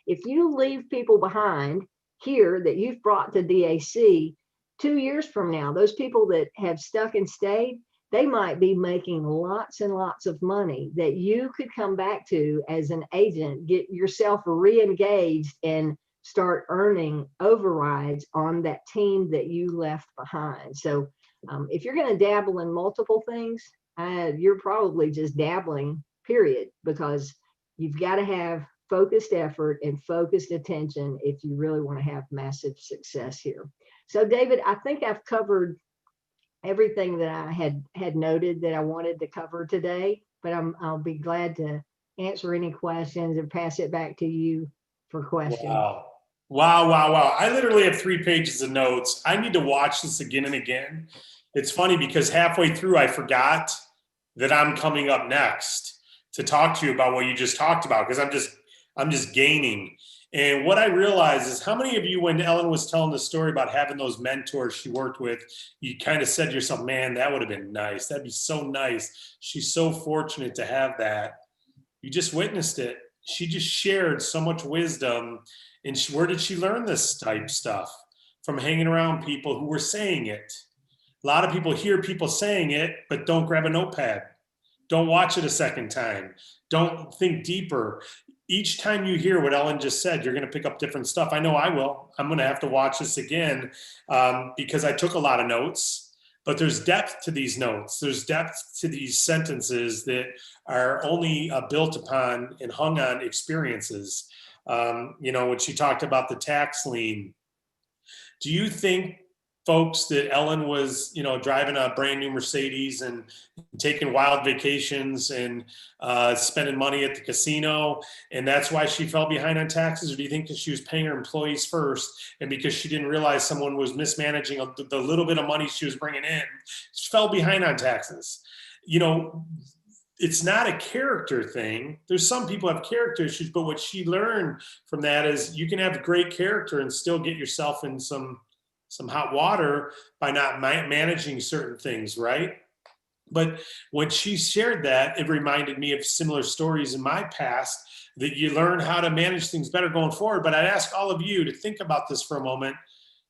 If you leave people behind here that you've brought to DAC 2 years from now, those people that have stuck and stayed, they might be making lots and lots of money that you could come back to as an agent, get yourself re-engaged and start earning overrides on that team that you left behind. So if you're going to dabble in multiple things, you're probably just dabbling, period, because you've got to have focused effort and focused attention if you really want to have massive success here. So David, I think I've covered everything that I had noted that I wanted to cover today, but I'll be glad to answer any questions and pass it back to you for questions. Wow. Wow, wow, wow. I literally have 3 pages of notes. I need to watch this again and again. It's funny because halfway through, I forgot that I'm coming up next to talk to you about what you just talked about because I'm just gaining. And what I realized is how many of you, when Ellen was telling the story about having those mentors she worked with, you kind of said to yourself, man, that would have been nice. That'd be so nice. She's so fortunate to have that. You just witnessed it. She just shared so much wisdom. And where did she learn this type stuff? From hanging around people who were saying it. A lot of people hear people saying it, but don't grab a notepad. Don't watch it a second time. Don't think deeper. Each time you hear what Ellen just said, you're going to pick up different stuff. I know I will. I'm going to have to watch this again because I took a lot of notes, but there's depth to these notes. There's depth to these sentences that are only built upon and hung on experiences. When she talked about the tax lien, do you think, folks, that Ellen was, driving a brand new Mercedes and taking wild vacations and spending money at the casino, and that's why she fell behind on taxes? Or do you think that she was paying her employees first, and because she didn't realize someone was mismanaging the little bit of money she was bringing in, she fell behind on taxes? It's not a character thing. There's some people have character issues, but what she learned from that is you can have great character and still get yourself in some hot water by not managing certain things, right? But when she shared that, it reminded me of similar stories in my past that you learn how to manage things better going forward. But I'd ask all of you to think about this for a moment.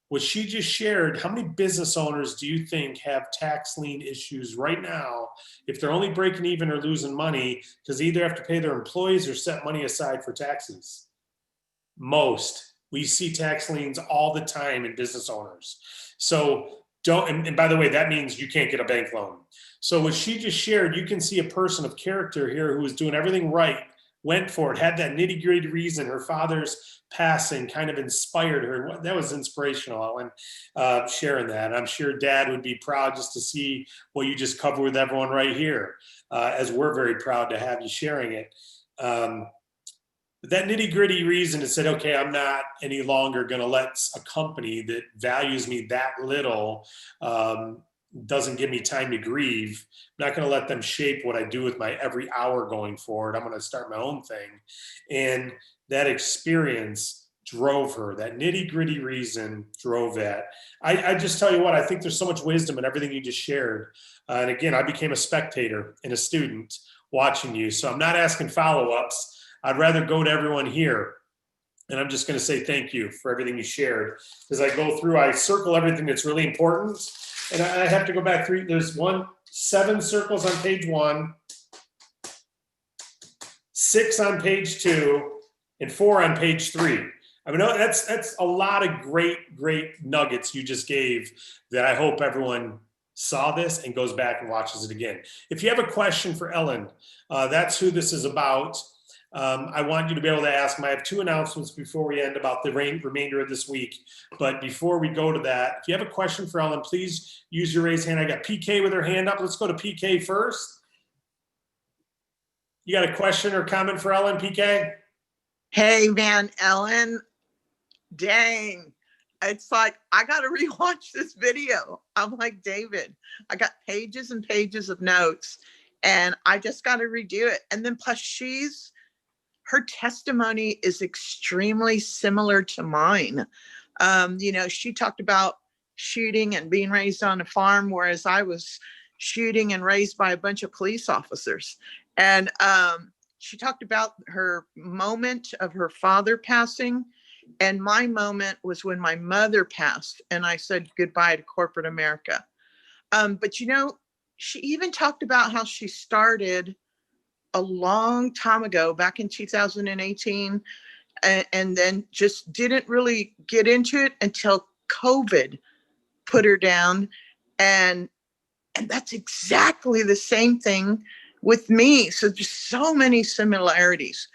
What she just shared, how many business owners do you think have tax lien issues right now if they're only breaking even or losing money because they either have to pay their employees or set money aside for taxes? Most. We see tax liens all the time in business owners. So don't, and by the way, that means you can't get a bank loan. So what she just shared, you can see a person of character here who was doing everything right, went for it, had that nitty gritty reason. Her father's passing kind of inspired her. That was inspirational, Ellen, sharing that. I'm sure Dad would be proud just to see what you just covered with everyone right here, as we're very proud to have you sharing it. That nitty gritty reason is said, okay, I'm not any longer going to let a company that values me that little, doesn't give me time to grieve. I'm not going to let them shape what I do with my every hour going forward. I'm going to start my own thing. And that experience drove her. That nitty gritty reason drove that. I just tell you what, I think there's so much wisdom in everything you just shared. And again, I became a spectator and a student watching you. So I'm not asking follow-ups. I'd rather go to everyone here. And I'm just going to say thank you for everything you shared. As I go through, I circle everything that's really important. And I have to go back through. There's 7 circles on page 1, 6 on page 2, and 4 on page 3. I mean, that's a lot of great nuggets you just gave that I hope everyone saw this and goes back and watches it again. If you have a question for Ellen, that's who this is about. I want you to be able to ask them. I have 2 announcements before we end about the remainder of this week. But before we go to that, if you have a question for Ellen, please use your raised hand. I got PK with her hand up. Let's go to PK first. You got a question or comment for Ellen, PK? Hey, man, Ellen, dang. It's like, I got to rewatch this video. I'm like, David, I got pages and pages of notes and I just got to redo it. And then plus her testimony is extremely similar to mine. She talked about shooting and being raised on a farm, whereas I was shooting and raised by a bunch of police officers. And she talked about her moment of her father passing. And my moment was when my mother passed and I said goodbye to corporate America. But she even talked about how she started a long time ago, back in 2018, and then just didn't really get into it until COVID put her down. And that's exactly the same thing with me. So just so many similarities.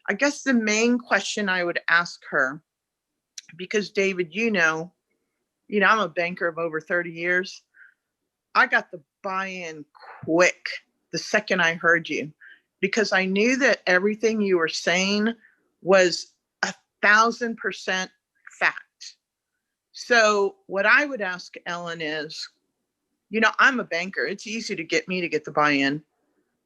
I guess the main question I would ask her, because David, I'm a banker of over 30 years. I got the buy-in quick the second I heard you, because I knew that everything you were saying was 1,000% fact. So what I would ask Ellen is, I'm a banker. It's easy to get me to get the buy-in.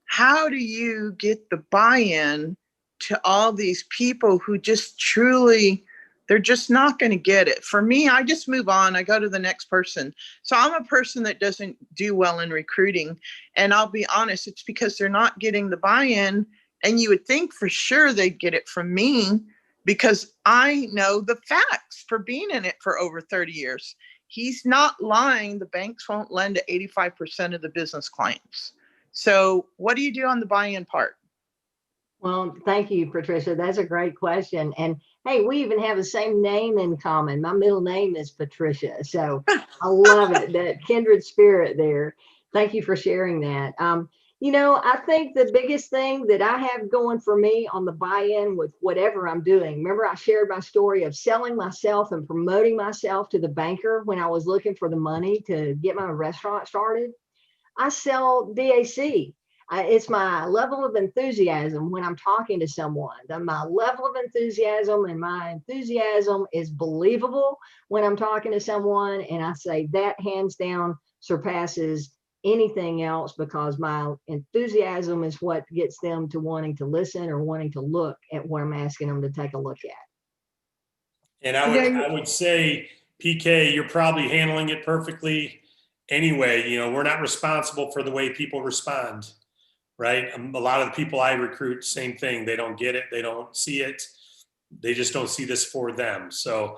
How do you get the buy-in to all these people who just truly, they're just not going to get it? For me, I just move on. I go to the next person. So I'm a person that doesn't do well in recruiting. And I'll be honest, it's because they're not getting the buy-in. And you would think for sure they'd get it from me, because I know the facts for being in it for over 30 years. He's not lying. The banks won't lend to 85% of the business clients. So what do you do on the buy-in part? Well, thank you, Patricia. That's a great question. And hey, we even have the same name in common. My middle name is Patricia. So I love it, that kindred spirit there. Thank you for sharing that. I think the biggest thing that I have going for me on the buy-in with whatever I'm doing, remember I shared my story of selling myself and promoting myself to the banker when I was looking for the money to get my restaurant started. I sell DAC. It's my level of enthusiasm when I'm talking to someone. My level of enthusiasm, and my enthusiasm is believable when I'm talking to someone. And I say that hands down surpasses anything else, because my enthusiasm is what gets them to wanting to listen or wanting to look at what I'm asking them to take a look at. And I would say, PK, you're probably handling it perfectly anyway. We're not responsible for the way people respond, right? A lot of the people I recruit, same thing. They don't get it. They don't see it. They just don't see this for them. So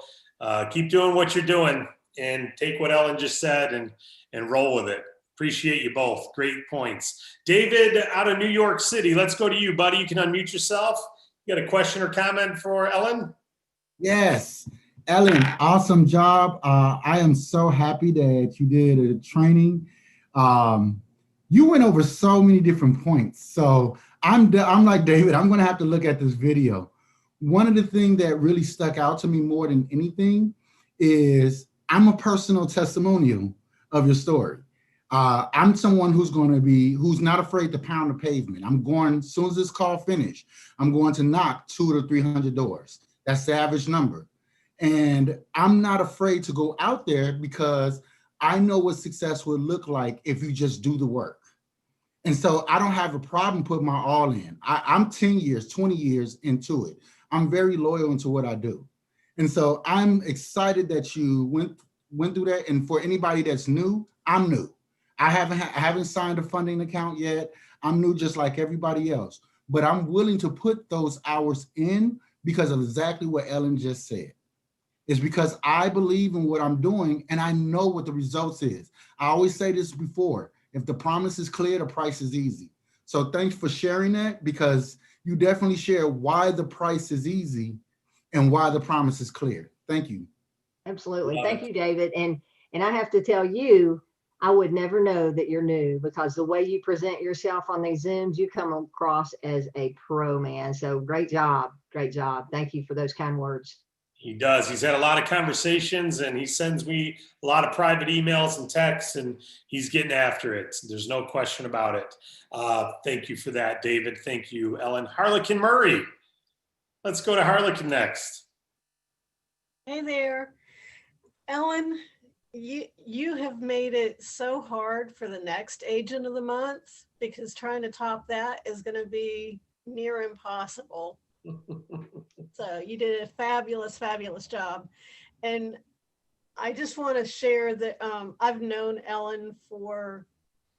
keep doing what you're doing and take what Ellen just said and roll with it. Appreciate you both. Great points. David out of New York City, let's go to you, buddy. You can unmute yourself. You got a question or comment for Ellen? Yes, Ellen, awesome job. I am so happy that you did a training. You went over so many different points. So I'm like David, I'm going to have to look at this video. One of the things that really stuck out to me more than anything is I'm a personal testimonial of your story. I'm someone who's not afraid to pound the pavement. I'm going, as soon as this call finished, I'm going to knock 200 to 300 doors. That's the average number. And I'm not afraid to go out there because I know what success would look like if you just do the work. And so I don't have a problem putting my all in. I'm 10 years, 20 years into it. I'm very loyal into what I do. And so I'm excited that you went through that. And for anybody that's new, I'm new. I haven't signed a funding account yet. I'm new just like everybody else. But I'm willing to put those hours in because of exactly what Ellen just said. It's because I believe in what I'm doing and I know what the results is. I always say this before, if the promise is clear, the price is easy. So thanks for sharing that, because you definitely share why the price is easy and why the promise is clear. Thank you. Absolutely. Thank you, David. And I have to tell you, I would never know that you're new, because the way you present yourself on these Zooms, you come across as a pro, man. So great job. Great job. Thank you for those kind words. He does. He's had a lot of conversations, and he sends me a lot of private emails and texts, and he's getting after it. There's no question about it. Thank you for that, David. Thank you, Ellen. Harlequin Murray. Let's go to Harlequin next. Hey there. Ellen, you have made it so hard for the next agent of the month, because trying to top that is going to be near impossible. So you did a fabulous, fabulous job. And I just want to share that I've known Ellen for,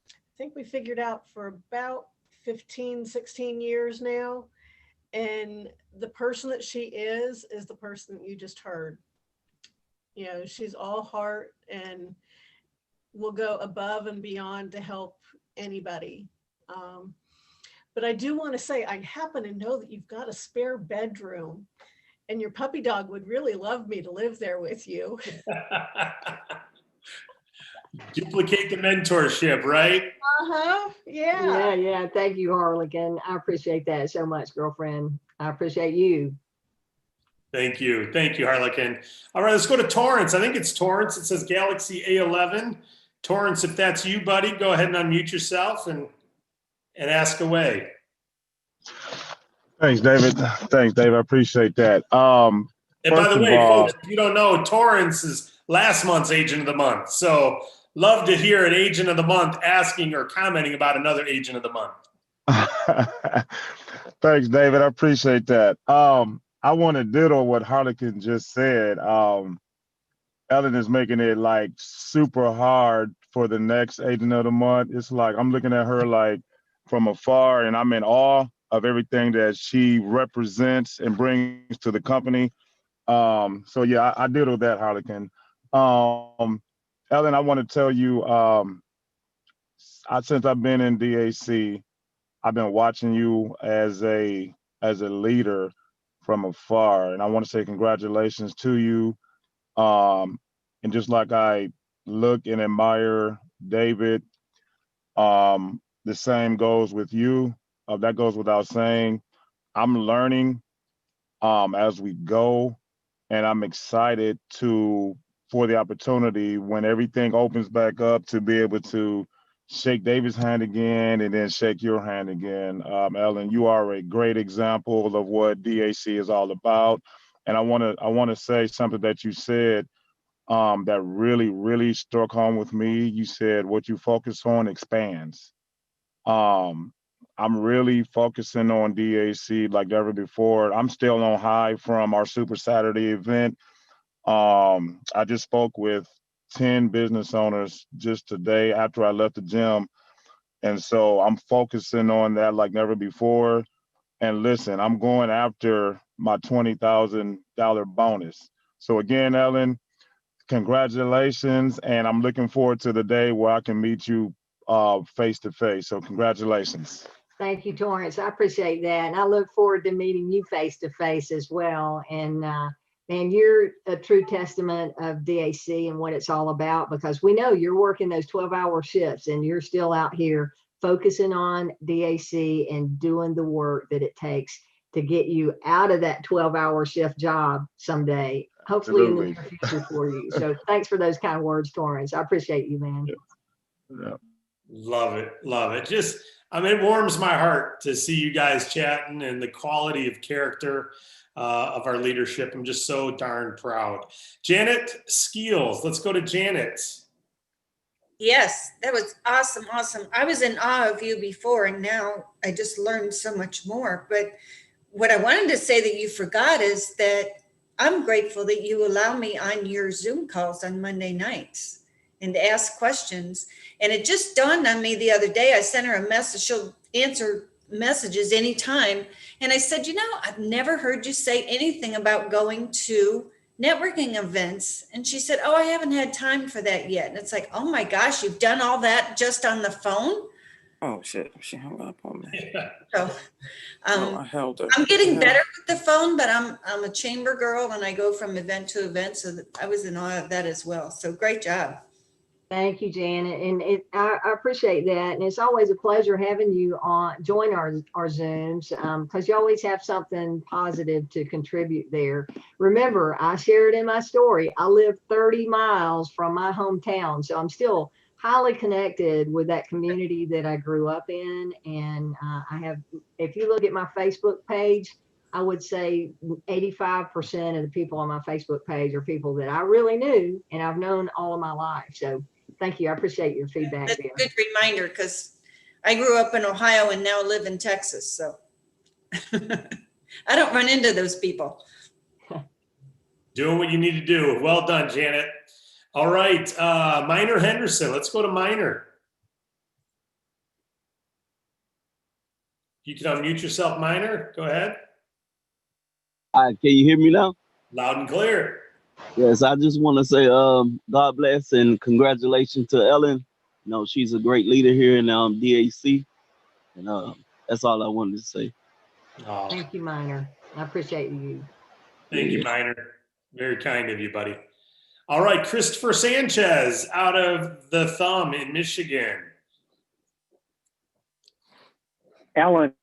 I think we figured out, for about 15, 16 years now. And the person that she is the person that you just heard. She's all heart and will go above and beyond to help anybody. But I do want to say, I happen to know that you've got a spare bedroom. And your puppy dog would really love me to live there with you. Duplicate the mentorship, right? Uh-huh. Yeah, Yeah. yeah. Thank you, Harlequin. I appreciate that so much, girlfriend. I appreciate you. Thank you. Thank you, Harlequin. All right, let's go to Torrance. I think it's Torrance. It says Galaxy A11. Torrance, if that's you, buddy, go ahead and unmute yourself and ask away. Thanks, David. Thanks, Dave. I appreciate that. And by First the of way, all, folks, if you don't know, Torrance is last month's Agent of the Month. So love to hear an Agent of the Month asking or commenting about another Agent of the Month. thanks, David. I appreciate that. I want to ditto what Harlequin just said. Ellen is making it like super hard for the next Agent of the Month. It's like I'm looking at her like from afar, and I'm in awe of everything that she represents and brings to the company. So yeah, I ditto that, Harlequin. Ellen, I want to tell you, since I've been in DAC, I've been watching you as a leader from afar, and I want to say congratulations to you. And just like I look and admire David, the same goes with you. That goes without saying. I'm learning as we go, and I'm excited for the opportunity when everything opens back up to be able to shake David's hand again and then shake your hand again. Ellen, you are a great example of what DAC is all about. And I want to say something that you said that really, really struck home with me. You said what you focus on expands. I'm really focusing on DAC like never before. I'm still on high from our Super Saturday event. I just spoke with 10 business owners just today after I left the gym. And so I'm focusing on that like never before. And listen, I'm going after my $20,000 bonus. So again, Ellen, congratulations. And I'm looking forward to the day where I can meet you face to face. So congratulations. Thank you, Torrance. I appreciate that. And I look forward to meeting you face to face as well. And man, you're a true testament of DAC and what it's all about, because we know you're working those 12-hour shifts and you're still out here focusing on DAC and doing the work that it takes to get you out of that 12-hour shift job someday, hopefully in the near future for you. So thanks for those kind words, Torrance. I appreciate you, man. Yeah. Love it. Love it. Just, I mean, it warms my heart to see you guys chatting and the quality of character of our leadership. I'm just so darn proud. Janet Skeels, let's go to Janet. Yes, that was awesome. Awesome. I was in awe of you before, and now I just learned so much more. But what I wanted to say that you forgot is that I'm grateful that you allow me on your Zoom calls on Monday nights and to ask questions. And it just dawned on me the other day. I sent her a message. She'll answer messages anytime. And I said, I've never heard you say anything about going to networking events. And she said, I haven't had time for that yet. And it's like, oh my gosh, you've done all that just on the phone? Oh shit, she hung up on me. So I held her. I'm getting better with the phone, but I'm a chamber girl and I go from event to event. So I was in awe of that as well. So great job. Thank you, Janet. And I appreciate that. And it's always a pleasure having you join our Zooms because you always have something positive to contribute there. Remember, I shared in my story, I live 30 miles from my hometown. So I'm still highly connected with that community that I grew up in. And I have, if you look at my Facebook page, I would say 85% of the people on my Facebook page are people that I really knew and I've known all of my life. So thank you. I appreciate your feedback. That's there. a good reminder because I grew up in Ohio and now live in Texas. So I don't run into those people. Doing what you need to do. Well done, Janet. All right, Minor Henderson. Let's go to Minor. You can unmute yourself, Minor. Go ahead. Hi, can you hear me now? Loud and clear. Yes, I just want to say God bless and congratulations to Ellen. She's a great leader here in DAC. And that's all I wanted to say. Oh, Thank you, Minor. I appreciate you. Thank you, Minor. Very kind of you, buddy. All right, Christopher Sanchez out of the Thumb in Michigan. Ellen,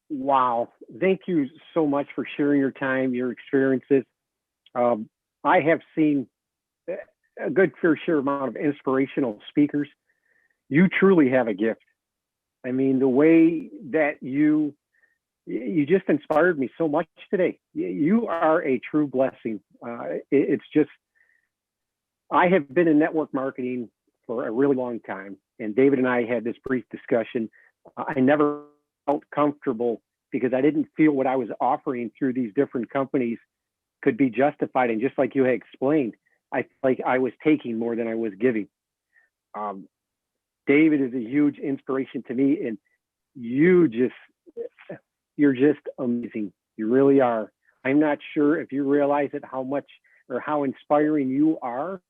wow. Thank you so much for sharing your time, your experiences. I have seen a good fair share amount of inspirational speakers. You truly have a gift. I mean, the way that you just inspired me so much today. You are a true blessing. It's just, I have been in network marketing for a really long time, and David and I had this brief discussion. I never felt comfortable because I didn't feel what I was offering through these different companies could be justified. And just like you had explained, I felt like I was taking more than I was giving. David is a huge inspiration to me, and you're just amazing. You really are. I'm not sure if you realize it, how much or how inspiring you are,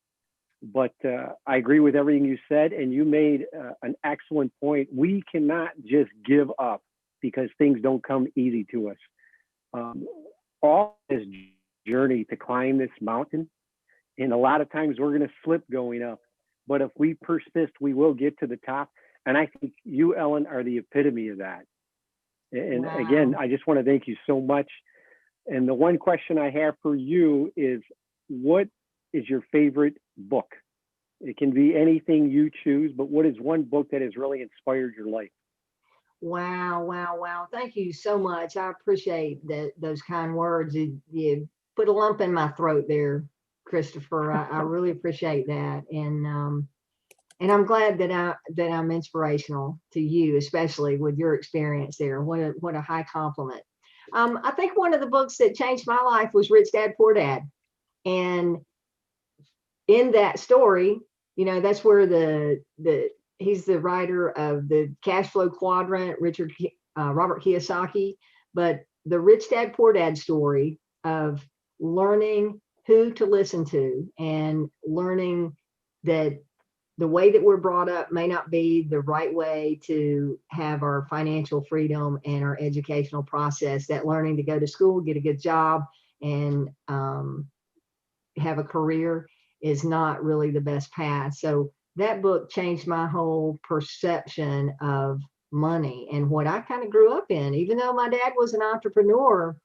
but I agree with everything you said, and you made an excellent point. We cannot just give up because things don't come easy to us. All this journey to climb this mountain, and a lot of times we're going to slip going up, but if we persist, we will get to the top. And I think you, Ellen, are the epitome of that. And Wow. again, I just want to thank you so much. And the one question I have for you is, what is your favorite book? It can be anything you choose, but what is one book that has really inspired your life? Wow, wow, wow. Thank you so much. I appreciate those kind words. You put a lump in my throat there, Christopher. I really appreciate that. And I'm glad that I'm inspirational to you, especially with your experience there. What a high compliment. I think one of the books that changed my life was Rich Dad, Poor Dad. And in that story, that's where he's the writer of the Cash Flow Quadrant, Robert Kiyosaki. But the Rich Dad, Poor Dad story of learning who to listen to and learning that the way that we're brought up may not be the right way to have our financial freedom and our educational process, that learning to go to school, get a good job, and have a career is not really the best path. So that book changed my whole perception of money and what I kind of grew up in. Even though my dad was an entrepreneur,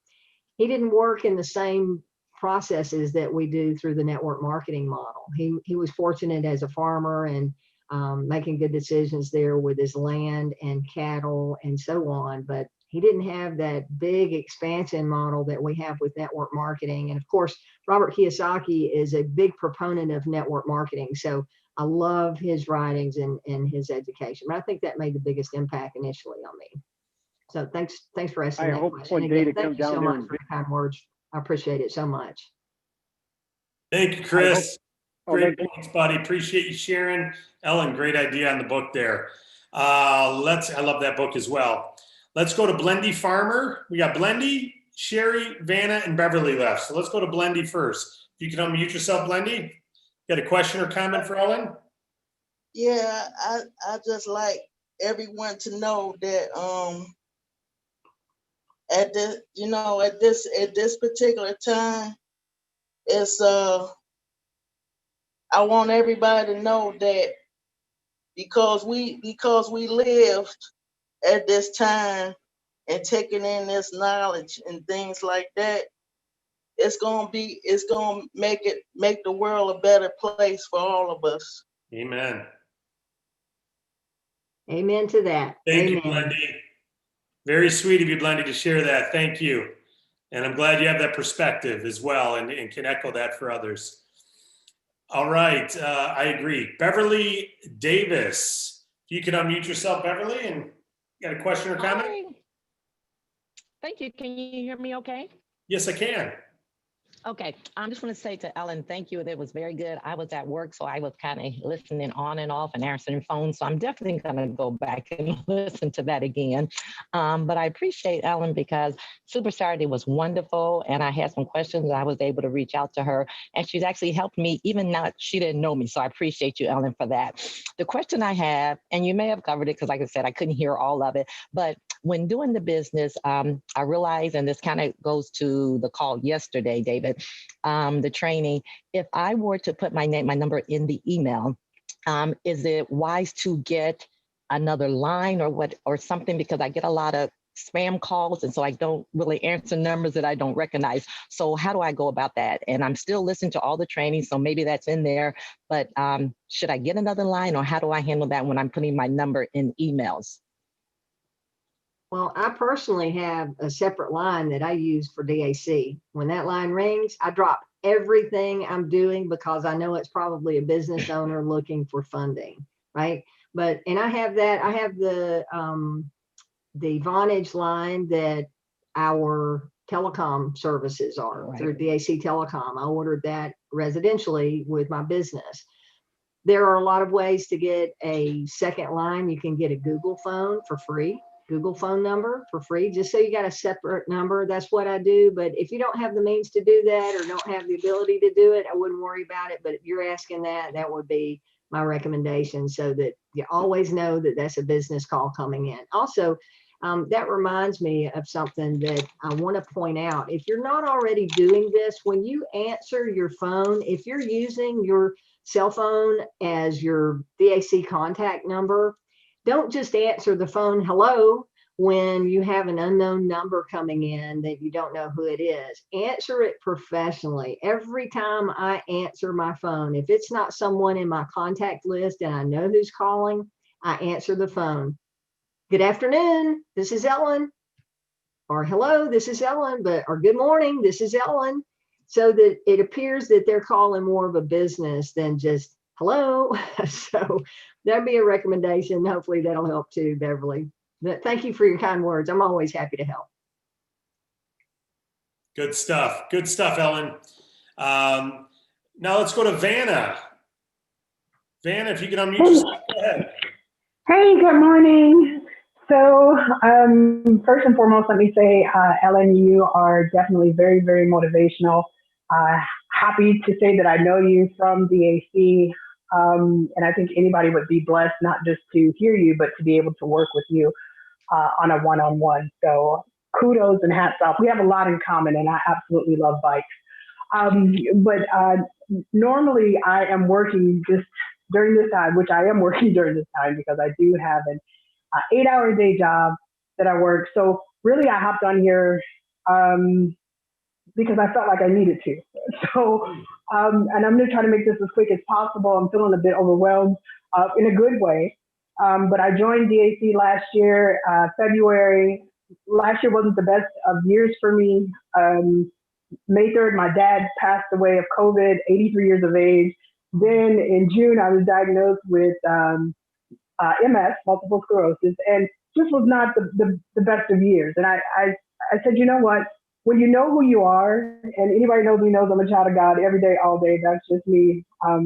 he didn't work in the same processes that we do through the network marketing model. He was fortunate as a farmer and making good decisions there with his land and cattle and so on, but he didn't have that big expansion model that we have with network marketing. And of course, Robert Kiyosaki is a big proponent of network marketing. So I love his writings and his education, but I think that made the biggest impact initially on me. So thanks for asking that question. One day Again, to come thank you so down there much and for the kind words. I appreciate it so much. Thank you, Chris. Great thank points, buddy. Appreciate you sharing. Ellen, great idea on the book there. I love that book as well. Let's go to Blendy Farmer. We got Blendy, Sherry, Vanna, and Beverly left. So let's go to Blendy first. If you can unmute yourself, Blendy. Got a question or comment for Ellen? Yeah, I just like everyone to know that at this particular time, it's I want everybody to know that because we lived at this time and taking in this knowledge and things like that, it's gonna make the world a better place for all of us. Amen. Amen to that. Thank you, Amen. Blendy. Very sweet of you, Blendy, to share that. Thank you. And I'm glad you have that perspective as well and can echo that for others. All right, I agree. Beverly Davis. If you could unmute yourself, Beverly, and got a question or comment? Hi. Thank you. Can you hear me okay? Yes, I can. Okay, I just want to say to Ellen, thank you. That was very good. I was at work, so I was kind of listening on and off and answering phones. So I'm definitely going to go back and listen to that again. But I appreciate Ellen because Super Saturday was wonderful, and I had some questions. And I was able to reach out to her, and she's actually helped me, even now she didn't know me. So I appreciate you, Ellen, for that. The question I have, and you may have covered it because, like I said, I couldn't hear all of it, but when doing the business, I realized, and this kind of goes to the call yesterday, David, the training, if I were to put my name, my number in the email, is it wise to get another line or what, or something? Because I get a lot of spam calls, and so I don't really answer numbers that I don't recognize. So how do I go about that? And I'm still listening to all the training, so maybe that's in there, but should I get another line, or how do I handle that when I'm putting my number in emails? Well, I personally have a separate line that I use for DAC. When that line rings, I drop everything I'm doing because I know it's probably a business owner looking for funding, right? But, and I have that, I have the Vonage line that our telecom services are through DAC Telecom. I ordered that residentially with my business. There are a lot of ways to get a second line. You can get a Google phone for free. Google phone number for free, just so you got a separate number. That's what I do. But if you don't have the means to do that or don't have the ability to do it, I wouldn't worry about it. But if you're asking that, that would be my recommendation, so that you always know that that's a business call coming in. Also, that reminds me of something that I want to point out. If you're not already doing this, when you answer your phone, if you're using your cell phone as your DAC contact number, don't just answer the phone hello when you have an unknown number coming in that you don't know who it is. Answer it professionally. Every time I answer my phone, if it's not someone in my contact list and I know who's calling, I answer the phone. Good afternoon, this is Ellen. Or hello, this is Ellen, or good morning, this is Ellen. So that it appears that they're calling more of a business than just hello. So that'd be a recommendation. Hopefully that'll help too, Beverly. But thank you for your kind words. I'm always happy to help. Good stuff. Good stuff, Ellen. Now let's go to Vanna. Vanna, if you can unmute yourself, go ahead. Hey, good morning. So first and foremost, let me say, Ellen, you are definitely very, very motivational. Happy to say that I know you from DAC. And I think anybody would be blessed not just to hear you, but to be able to work with you on a one-on-one. So kudos and hats off. We have a lot in common, and I absolutely love bikes. But normally I am working just during this time, which I am working during this time because I do have an 8-hour day job that I work. So really I hopped on here because I felt like I needed to. So, and I'm gonna try to make this as quick as possible. I'm feeling a bit overwhelmed in a good way. But I joined DAC last year, February. Last year wasn't the best of years for me. May 3rd, my dad passed away of COVID, 83 years of age. Then in June, I was diagnosed with MS, multiple sclerosis, and just was not the best of years. And I said, you know what? When you know who you are, and anybody knows me knows I'm a child of God every day, all day. That's just me.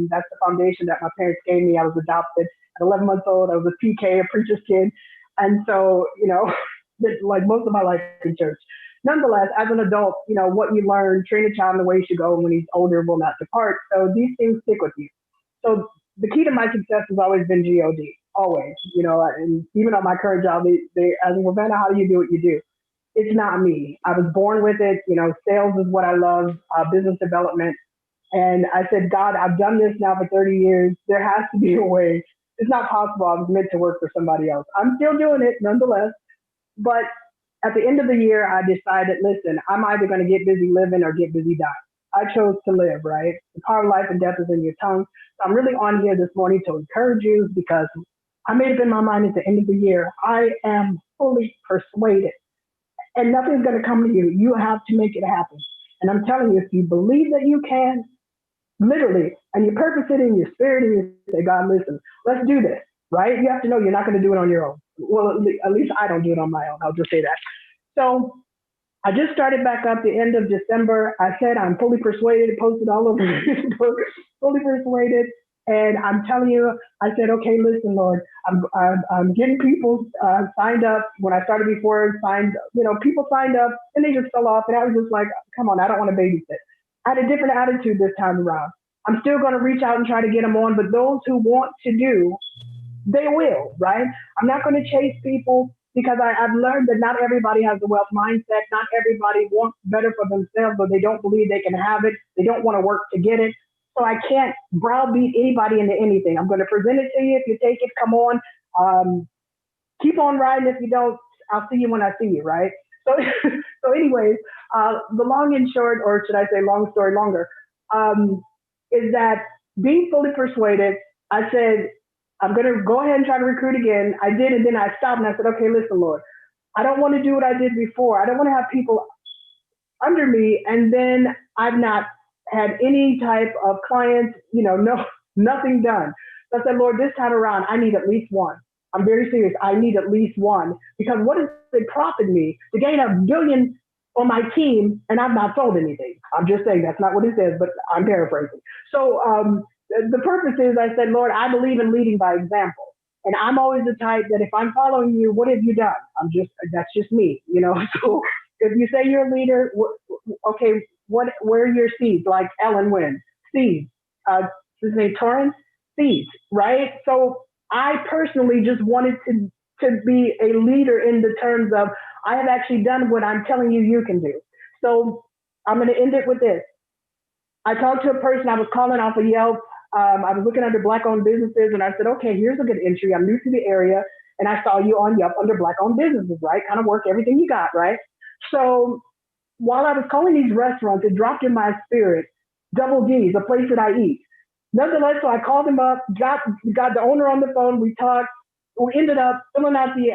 That's the foundation that my parents gave me. I was adopted at 11 months old. I was a PK, a preacher's kid. And so, you know, like most of my life in church. Nonetheless, as an adult, you know, what you learn, train a child in the way he should go, and when he's older will not depart. So these things stick with you. So the key to my success has always been G-O-D, always, you know, and even on my current job, they ask me, well, Vanna, how do you do what you do? It's not me. I was born with it. You know, sales is what I love, business development. And I said, God, I've done this now for 30 years. There has to be a way. It's not possible. I was meant to work for somebody else. I'm still doing it nonetheless. But at the end of the year, I decided, listen, I'm either going to get busy living or get busy dying. I chose to live, right? The power of life and death is in your tongue. So I'm really on here this morning to encourage you because I made up in my mind at the end of the year, I am fully persuaded and nothing's going to come to you. You have to make it happen. And I'm telling you, if you believe that you can, literally, and you purpose it in your spirit and you say, God, listen, let's do this, right? You have to know you're not going to do it on your own. Well, at least I don't do it on my own. I'll just say that. So I just started back up the end of December. I said I'm fully persuaded, posted all over Facebook, fully persuaded. And I'm telling you, I said, okay, listen, Lord, I'm getting people signed up. When I started before, people signed up and they just fell off. And I was just like, come on, I don't want to babysit. I had a different attitude this time around. I'm still going to reach out and try to get them on, but those who want to do, they will, right? I'm not going to chase people because I've learned that not everybody has the wealth mindset. Not everybody wants better for themselves, but they don't believe they can have it. They don't want to work to get it. So I can't browbeat anybody into anything. I'm going to present it to you. If you take it, come on. Keep on riding. If you don't, I'll see you when I see you, right? So, so anyways, the long and short, or should I say long story longer, is that being fully persuaded, I said, I'm going to go ahead and try to recruit again. I did, and then I stopped and I said, okay, listen, Lord, I don't want to do what I did before. I don't want to have people under me, and then I've not had any type of clients, nothing done. So I said, Lord, this time around, I need at least one. I'm very serious. I need at least one, because what does it profit me to gain $1 billion on my team and I've not sold anything? I'm just saying that's not what it says, but I'm paraphrasing. So the purpose is, I said, Lord, I believe in leading by example. And I'm always the type that if I'm following you, what have you done? That's just me, So if you say you're a leader, okay, where are your seeds? Like Ellen Winn, seeds. His name Torrance, seeds, right? So I personally just wanted to be a leader in the terms of I have actually done what I'm telling you can do. So I'm going to end it with this. I talked to a person, I was calling off of Yelp. I was looking under Black-owned businesses, and I said, okay, here's a good entry. I'm new to the area, and I saw you on Yelp under Black-owned businesses, right? Kind of work everything you got, right? So while I was calling these restaurants, it dropped in my spirit, Double D's, a place that I eat. Nonetheless, so I called him up, got the owner on the phone, we talked. We ended up filling out the,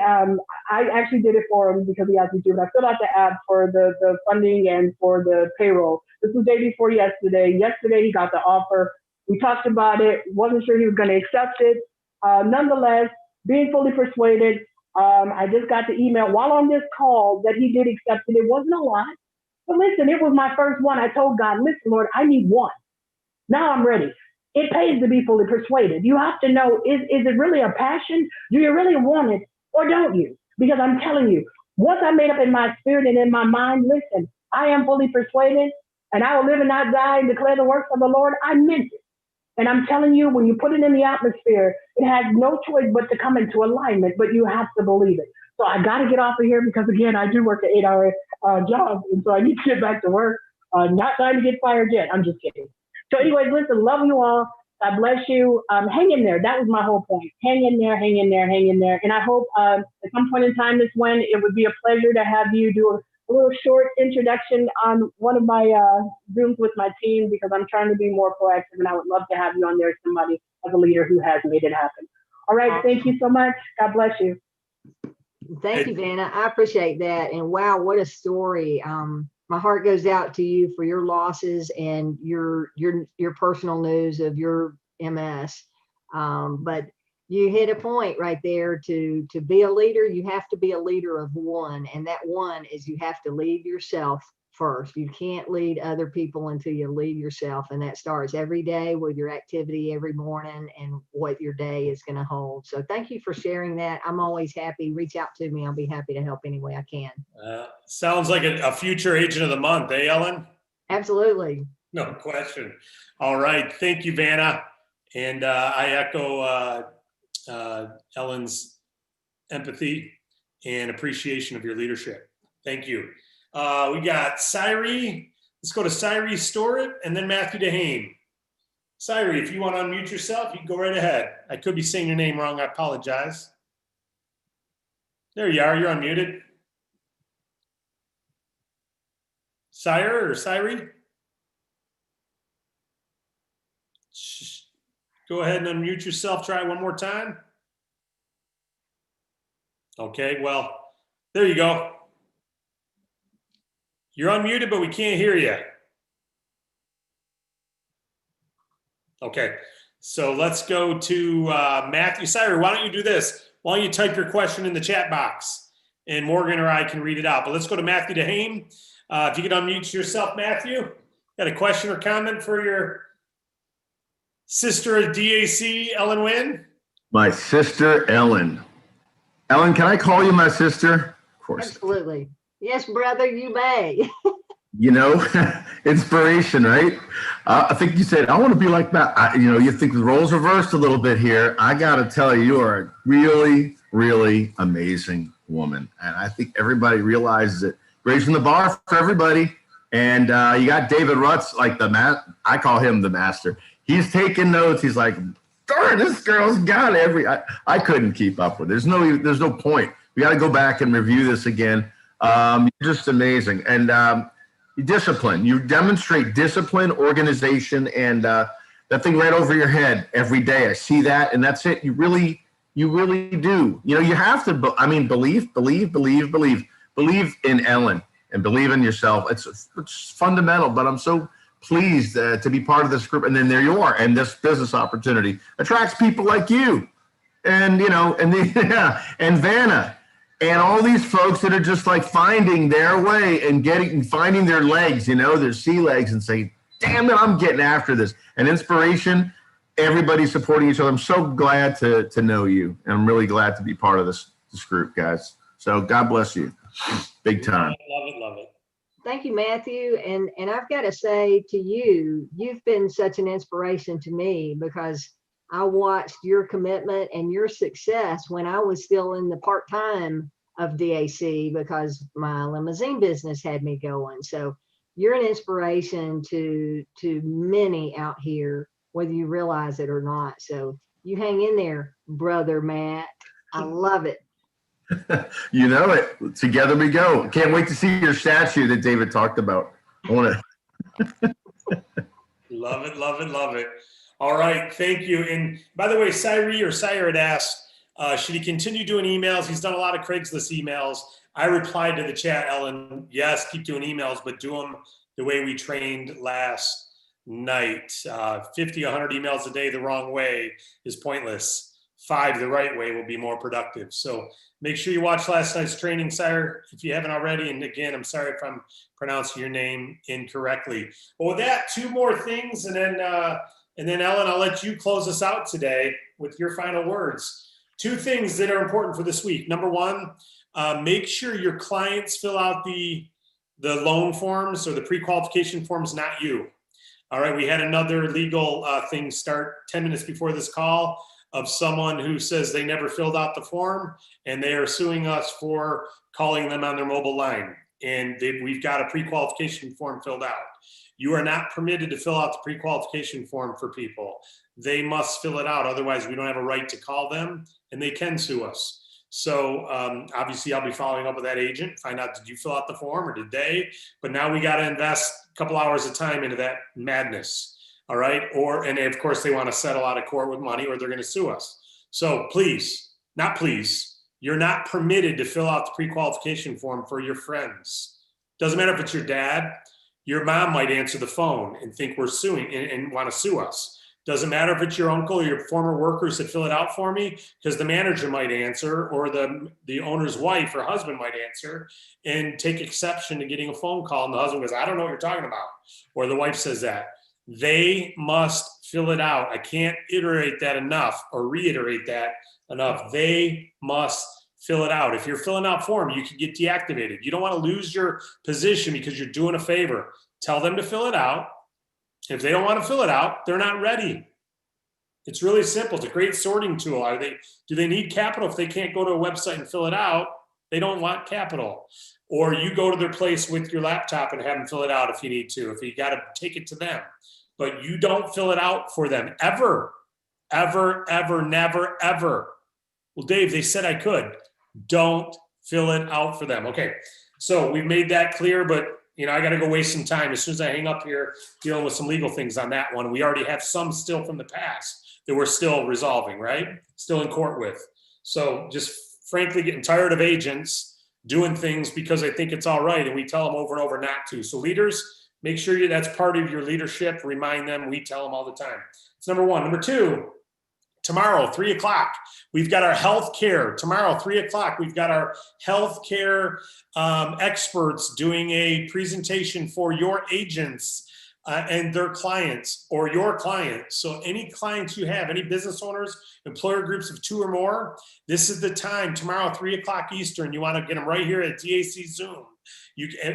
I actually did it for him because he asked me to, but I filled out the app for the funding and for the payroll. This was the day before yesterday. Yesterday, he got the offer. We talked about it, wasn't sure he was going to accept it. Nonetheless, being fully persuaded, I just got the email while on this call that he did accept it. It wasn't a lot, but listen, it was my first one. I told God, listen, Lord, I need one. Now I'm ready. It pays to be fully persuaded. You have to know, is it really a passion? Do you really want it or don't you? Because I'm telling you, once I made up in my spirit and in my mind, listen, I am fully persuaded and I will live and not die and declare the works of the Lord. I meant it. And I'm telling you, when you put it in the atmosphere, it has no choice but to come into alignment, but you have to believe it. So I got to get off of here because, again, I do work an 8-hour job, and so I need to get back to work. Not trying to get fired yet. I'm just kidding. So anyways, listen, love you all. God bless you. Hang in there. That was my whole point. Hang in there, hang in there, hang in there. And I hope at some point in time, Ms. Winn, it would be a pleasure to have you do a little short introduction on one of my Zooms with my team, because I'm trying to be more proactive, and I would love to have you on there as somebody, as a leader who has made it happen. All right. Awesome. Thank you so much. God bless you. Thank you, Vanna. I appreciate that. And wow, what a story. My heart goes out to you for your losses and your personal news of your MS. But you hit a point right there. To be a leader, you have to be a leader of one. And that one is you have to lead yourself first. You can't lead other people until you lead yourself. And that starts every day with your activity every morning and what your day is going to hold. So thank you for sharing that. I'm always happy. Reach out to me. I'll be happy to help any way I can. Sounds like a future agent of the month, eh, Ellen? Absolutely. No question. All right. Thank you, Vanna. And I echo Ellen's empathy and appreciation of your leadership. Thank you. We got Syrie. Let's go to Syrie Storett and then Matthew DeHane. Syrie, if you want to unmute yourself, you can go right ahead. I could be saying your name wrong. I apologize. There you are. You're unmuted. Syre or Syrie? Go ahead and unmute yourself. Try one more time. Okay, well, there you go. You're unmuted, but we can't hear you. Okay, so let's go to Matthew. Syrie, why don't you do this? Why don't you type your question in the chat box? and Morgan or I can read it out. But let's go to Matthew DeHane. If you could unmute yourself, Matthew. Got a question or comment for your sister at DAC, Ellen Winn? My sister, Ellen. Ellen, can I call you my sister? Of course. Absolutely. Yes, brother, you may. You know, inspiration, right? I think you said, I want to be like that. You think the roles reversed a little bit here. I got to tell you, you are a really, really amazing woman. And I think everybody realizes it. Raising the bar for everybody. And you got David Rutz, like I call him the master. He's taking notes. He's like, darn, this girl's got I couldn't keep up with it. There's no point. We got to go back and review this again. You're just amazing. And discipline. You demonstrate discipline, organization, and that thing right over your head every day. I see that, and that's it. You really do. You have to, believe in Ellen and believe in yourself. It's fundamental, but I'm so pleased to be part of this group. And then there you are. And this business opportunity attracts people like you and, and Vanna. And all these folks that are just like finding their way and finding their legs, their sea legs, and saying, damn it, I'm getting after this. And inspiration, everybody supporting each other. I'm so glad to know you. And I'm really glad to be part of this group, guys. So God bless you. Big time. Love it. Thank you, Matthew. And I've got to say to you, you've been such an inspiration to me because I watched your commitment and your success when I was still in the part-time of DAC because my limousine business had me going. So you're an inspiration to many out here, whether you realize it or not. So you hang in there, brother Matt. I love it. You know it. Together we go. Can't wait to see your statue that David talked about. I want to. Love it. All right, thank you. And by the way, Sire had asked, should he continue doing emails? He's done a lot of Craigslist emails. I replied to the chat, Ellen, yes, keep doing emails, but do them the way we trained last night. 50, 100 emails a day the wrong way is pointless. 5 the right way will be more productive. So make sure you watch last night's training, Sire, if you haven't already. And again, I'm sorry if I'm pronouncing your name incorrectly. Well, with that, 2 more things, and then Ellen, I'll let you close us out today with your final words. 2 things that are important for this week. Number 1, make sure your clients fill out the loan forms or the pre-qualification forms, not you. All right, we had another legal thing start 10 minutes before this call of someone who says they never filled out the form, and they are suing us for calling them on their mobile line. And we've got a pre-qualification form filled out. You are not permitted to fill out the pre-qualification form for people. They must fill it out. Otherwise, we don't have a right to call them, and they can sue us. So obviously, I'll be following up with that agent, find out, did you fill out the form or did they? But now we got to invest a couple hours of time into that madness. All right. And of course, they want to settle out of court with money or they're going to sue us. So please, you're not permitted to fill out the pre-qualification form for your friends. Doesn't matter if it's your dad. Your mom might answer the phone and think we're suing and want to sue us. Doesn't matter if it's your uncle or your former workers that fill it out for me, because the manager might answer or the owner's wife or husband might answer and take exception to getting a phone call. And the husband goes, I don't know what you're talking about. Or the wife says that. They must fill it out. I can't reiterate that enough. They must fill it out. If you're filling out form, you can get deactivated. You don't want to lose your position because you're doing a favor. Tell them to fill it out. If they don't want to fill it out, they're not ready. It's really simple. It's a great sorting tool. Do they need capital? If they can't go to a website and fill it out, they don't want capital. Or you go to their place with your laptop and have them fill it out if you need to. If you got to take it to them. But you don't fill it out for them ever, never, ever. Well, Dave, they said I could. Don't fill it out for them. Okay, so we've made that clear, but I got to go waste some time as soon as I hang up here dealing with some legal things on that one. We already have some still from the past that we're still resolving, right? Still in court with. So just frankly getting tired of agents doing things because they think it's all right and we tell them over and over not to. So leaders, make sure that's part of your leadership. Remind them, we tell them all the time. It's number 1. Number 2, tomorrow, 3 o'clock, we've got our healthcare. Tomorrow, 3 o'clock, we've got our healthcare experts doing a presentation for your agents and their clients or your clients. So any clients you have, any business owners, employer groups of 2 or more, this is the time tomorrow, 3 o'clock Eastern. You want to get them right here at DAC Zoom.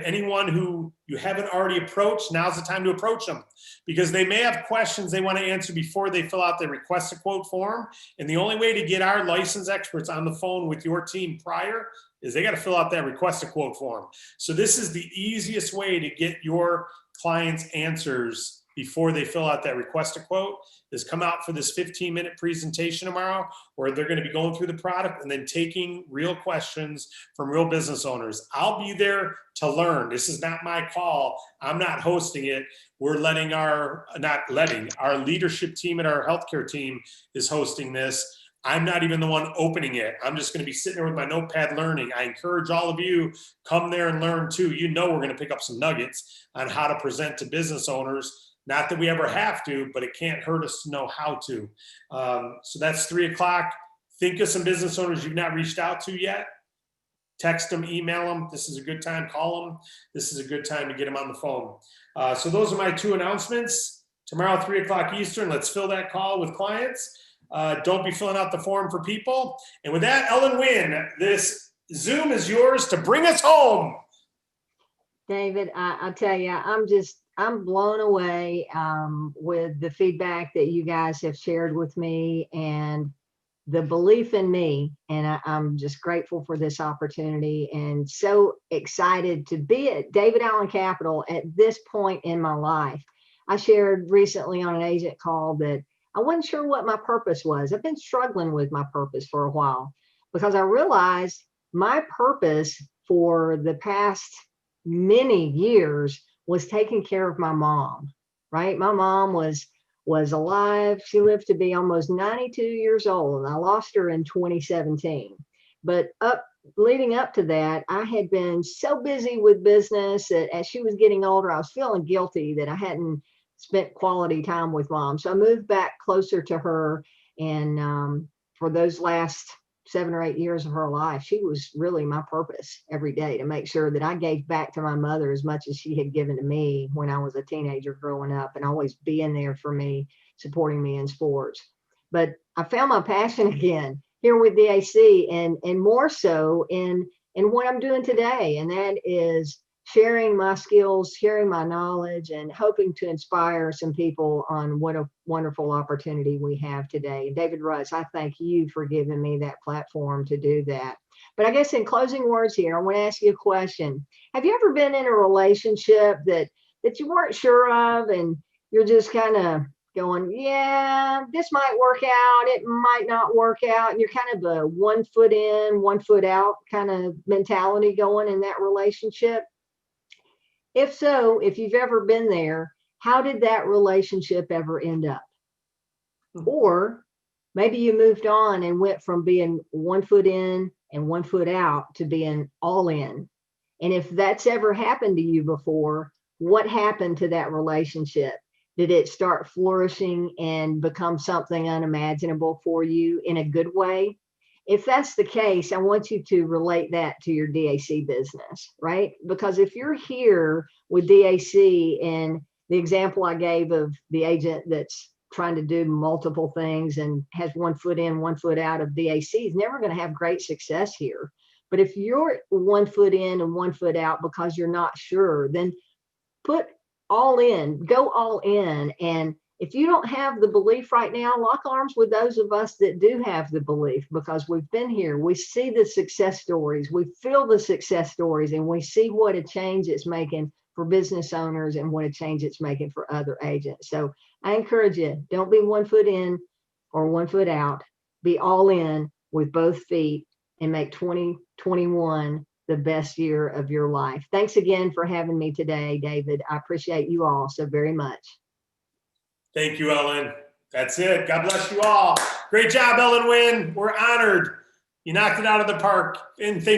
Anyone who you haven't already approached, now's the time to approach them, because they may have questions they want to answer before they fill out the request a quote form. And the only way to get our licensed experts on the phone with your team prior is they got to fill out that request a quote form. So this is the easiest way to get your clients' answers before they fill out that request a quote, is come out for this 15-minute presentation tomorrow, where they're going to be going through the product and then taking real questions from real business owners. I'll be there to learn. This is not my call. I'm not hosting it. We're our leadership team and our healthcare team is hosting this. I'm not even the one opening it. I'm just going to be sitting there with my notepad learning. I encourage all of you, come there and learn too. You know, we're going to pick up some nuggets on how to present to business owners. Not that we ever have to, but it can't hurt us to know how to. So that's 3 o'clock. Think of some business owners you've not reached out to yet. Text them, email them. This is a good time. Call them. This is a good time to get them on the phone. So those are my 2 announcements. Tomorrow, 3 o'clock Eastern, let's fill that call with clients. Don't be filling out the form for people. And with that, Ellen Winn, this Zoom is yours to bring us home. David, I'll tell you, I'm blown away with the feedback that you guys have shared with me and the belief in me. And I'm just grateful for this opportunity and so excited to be at David Allen Capital at this point in my life. I shared recently on an agent call that I wasn't sure what my purpose was. I've been struggling with my purpose for a while because I realized my purpose for the past many years was taking care of my mom, right? My mom was alive. She lived to be almost 92 years old, and I lost her in 2017. But leading up to that, I had been so busy with business that as she was getting older, I was feeling guilty that I hadn't spent quality time with mom. So I moved back closer to her. And for those last 7 or 8 years of her life, she was really my purpose every day, to make sure that I gave back to my mother as much as she had given to me when I was a teenager growing up, and always being there for me, supporting me in sports. But I found my passion again here with DAC, and more so in what I'm doing today. And that is sharing my skills, sharing my knowledge, and hoping to inspire some people on what a wonderful opportunity we have today. David Russ, I thank you for giving me that platform to do that. But I guess in closing words here, I want to ask you a question. Have you ever been in a relationship that you weren't sure of, and you're just kind of going, yeah, this might work out, it might not work out, and you're kind of a 1 foot in, 1 foot out kind of mentality going in that relationship? If so, if you've ever been there, how did that relationship ever end up? Or maybe you moved on and went from being 1 foot in and 1 foot out to being all in. And if that's ever happened to you before, what happened to that relationship? Did it start flourishing and become something unimaginable for you in a good way? If that's the case, I want you to relate that to your DAC business, right? Because if you're here with DAC, and the example I gave of the agent that's trying to do multiple things and has 1 foot in, 1 foot out of DAC, is never going to have great success here. But if you're 1 foot in and 1 foot out because you're not sure, then put all in, go all in. And if you don't have the belief right now, lock arms with those of us that do have the belief, because we've been here. We see the success stories, we feel the success stories, and we see what a change it's making for business owners and what a change it's making for other agents. So I encourage you, don't be 1 foot in or 1 foot out. Be all in with both feet and make 2021 the best year of your life. Thanks again for having me today, David. I appreciate you all so very much. Thank you, Ellen. That's it. God bless you all. Great job, Ellen Winn. We're honored. You knocked it out of the park. And thank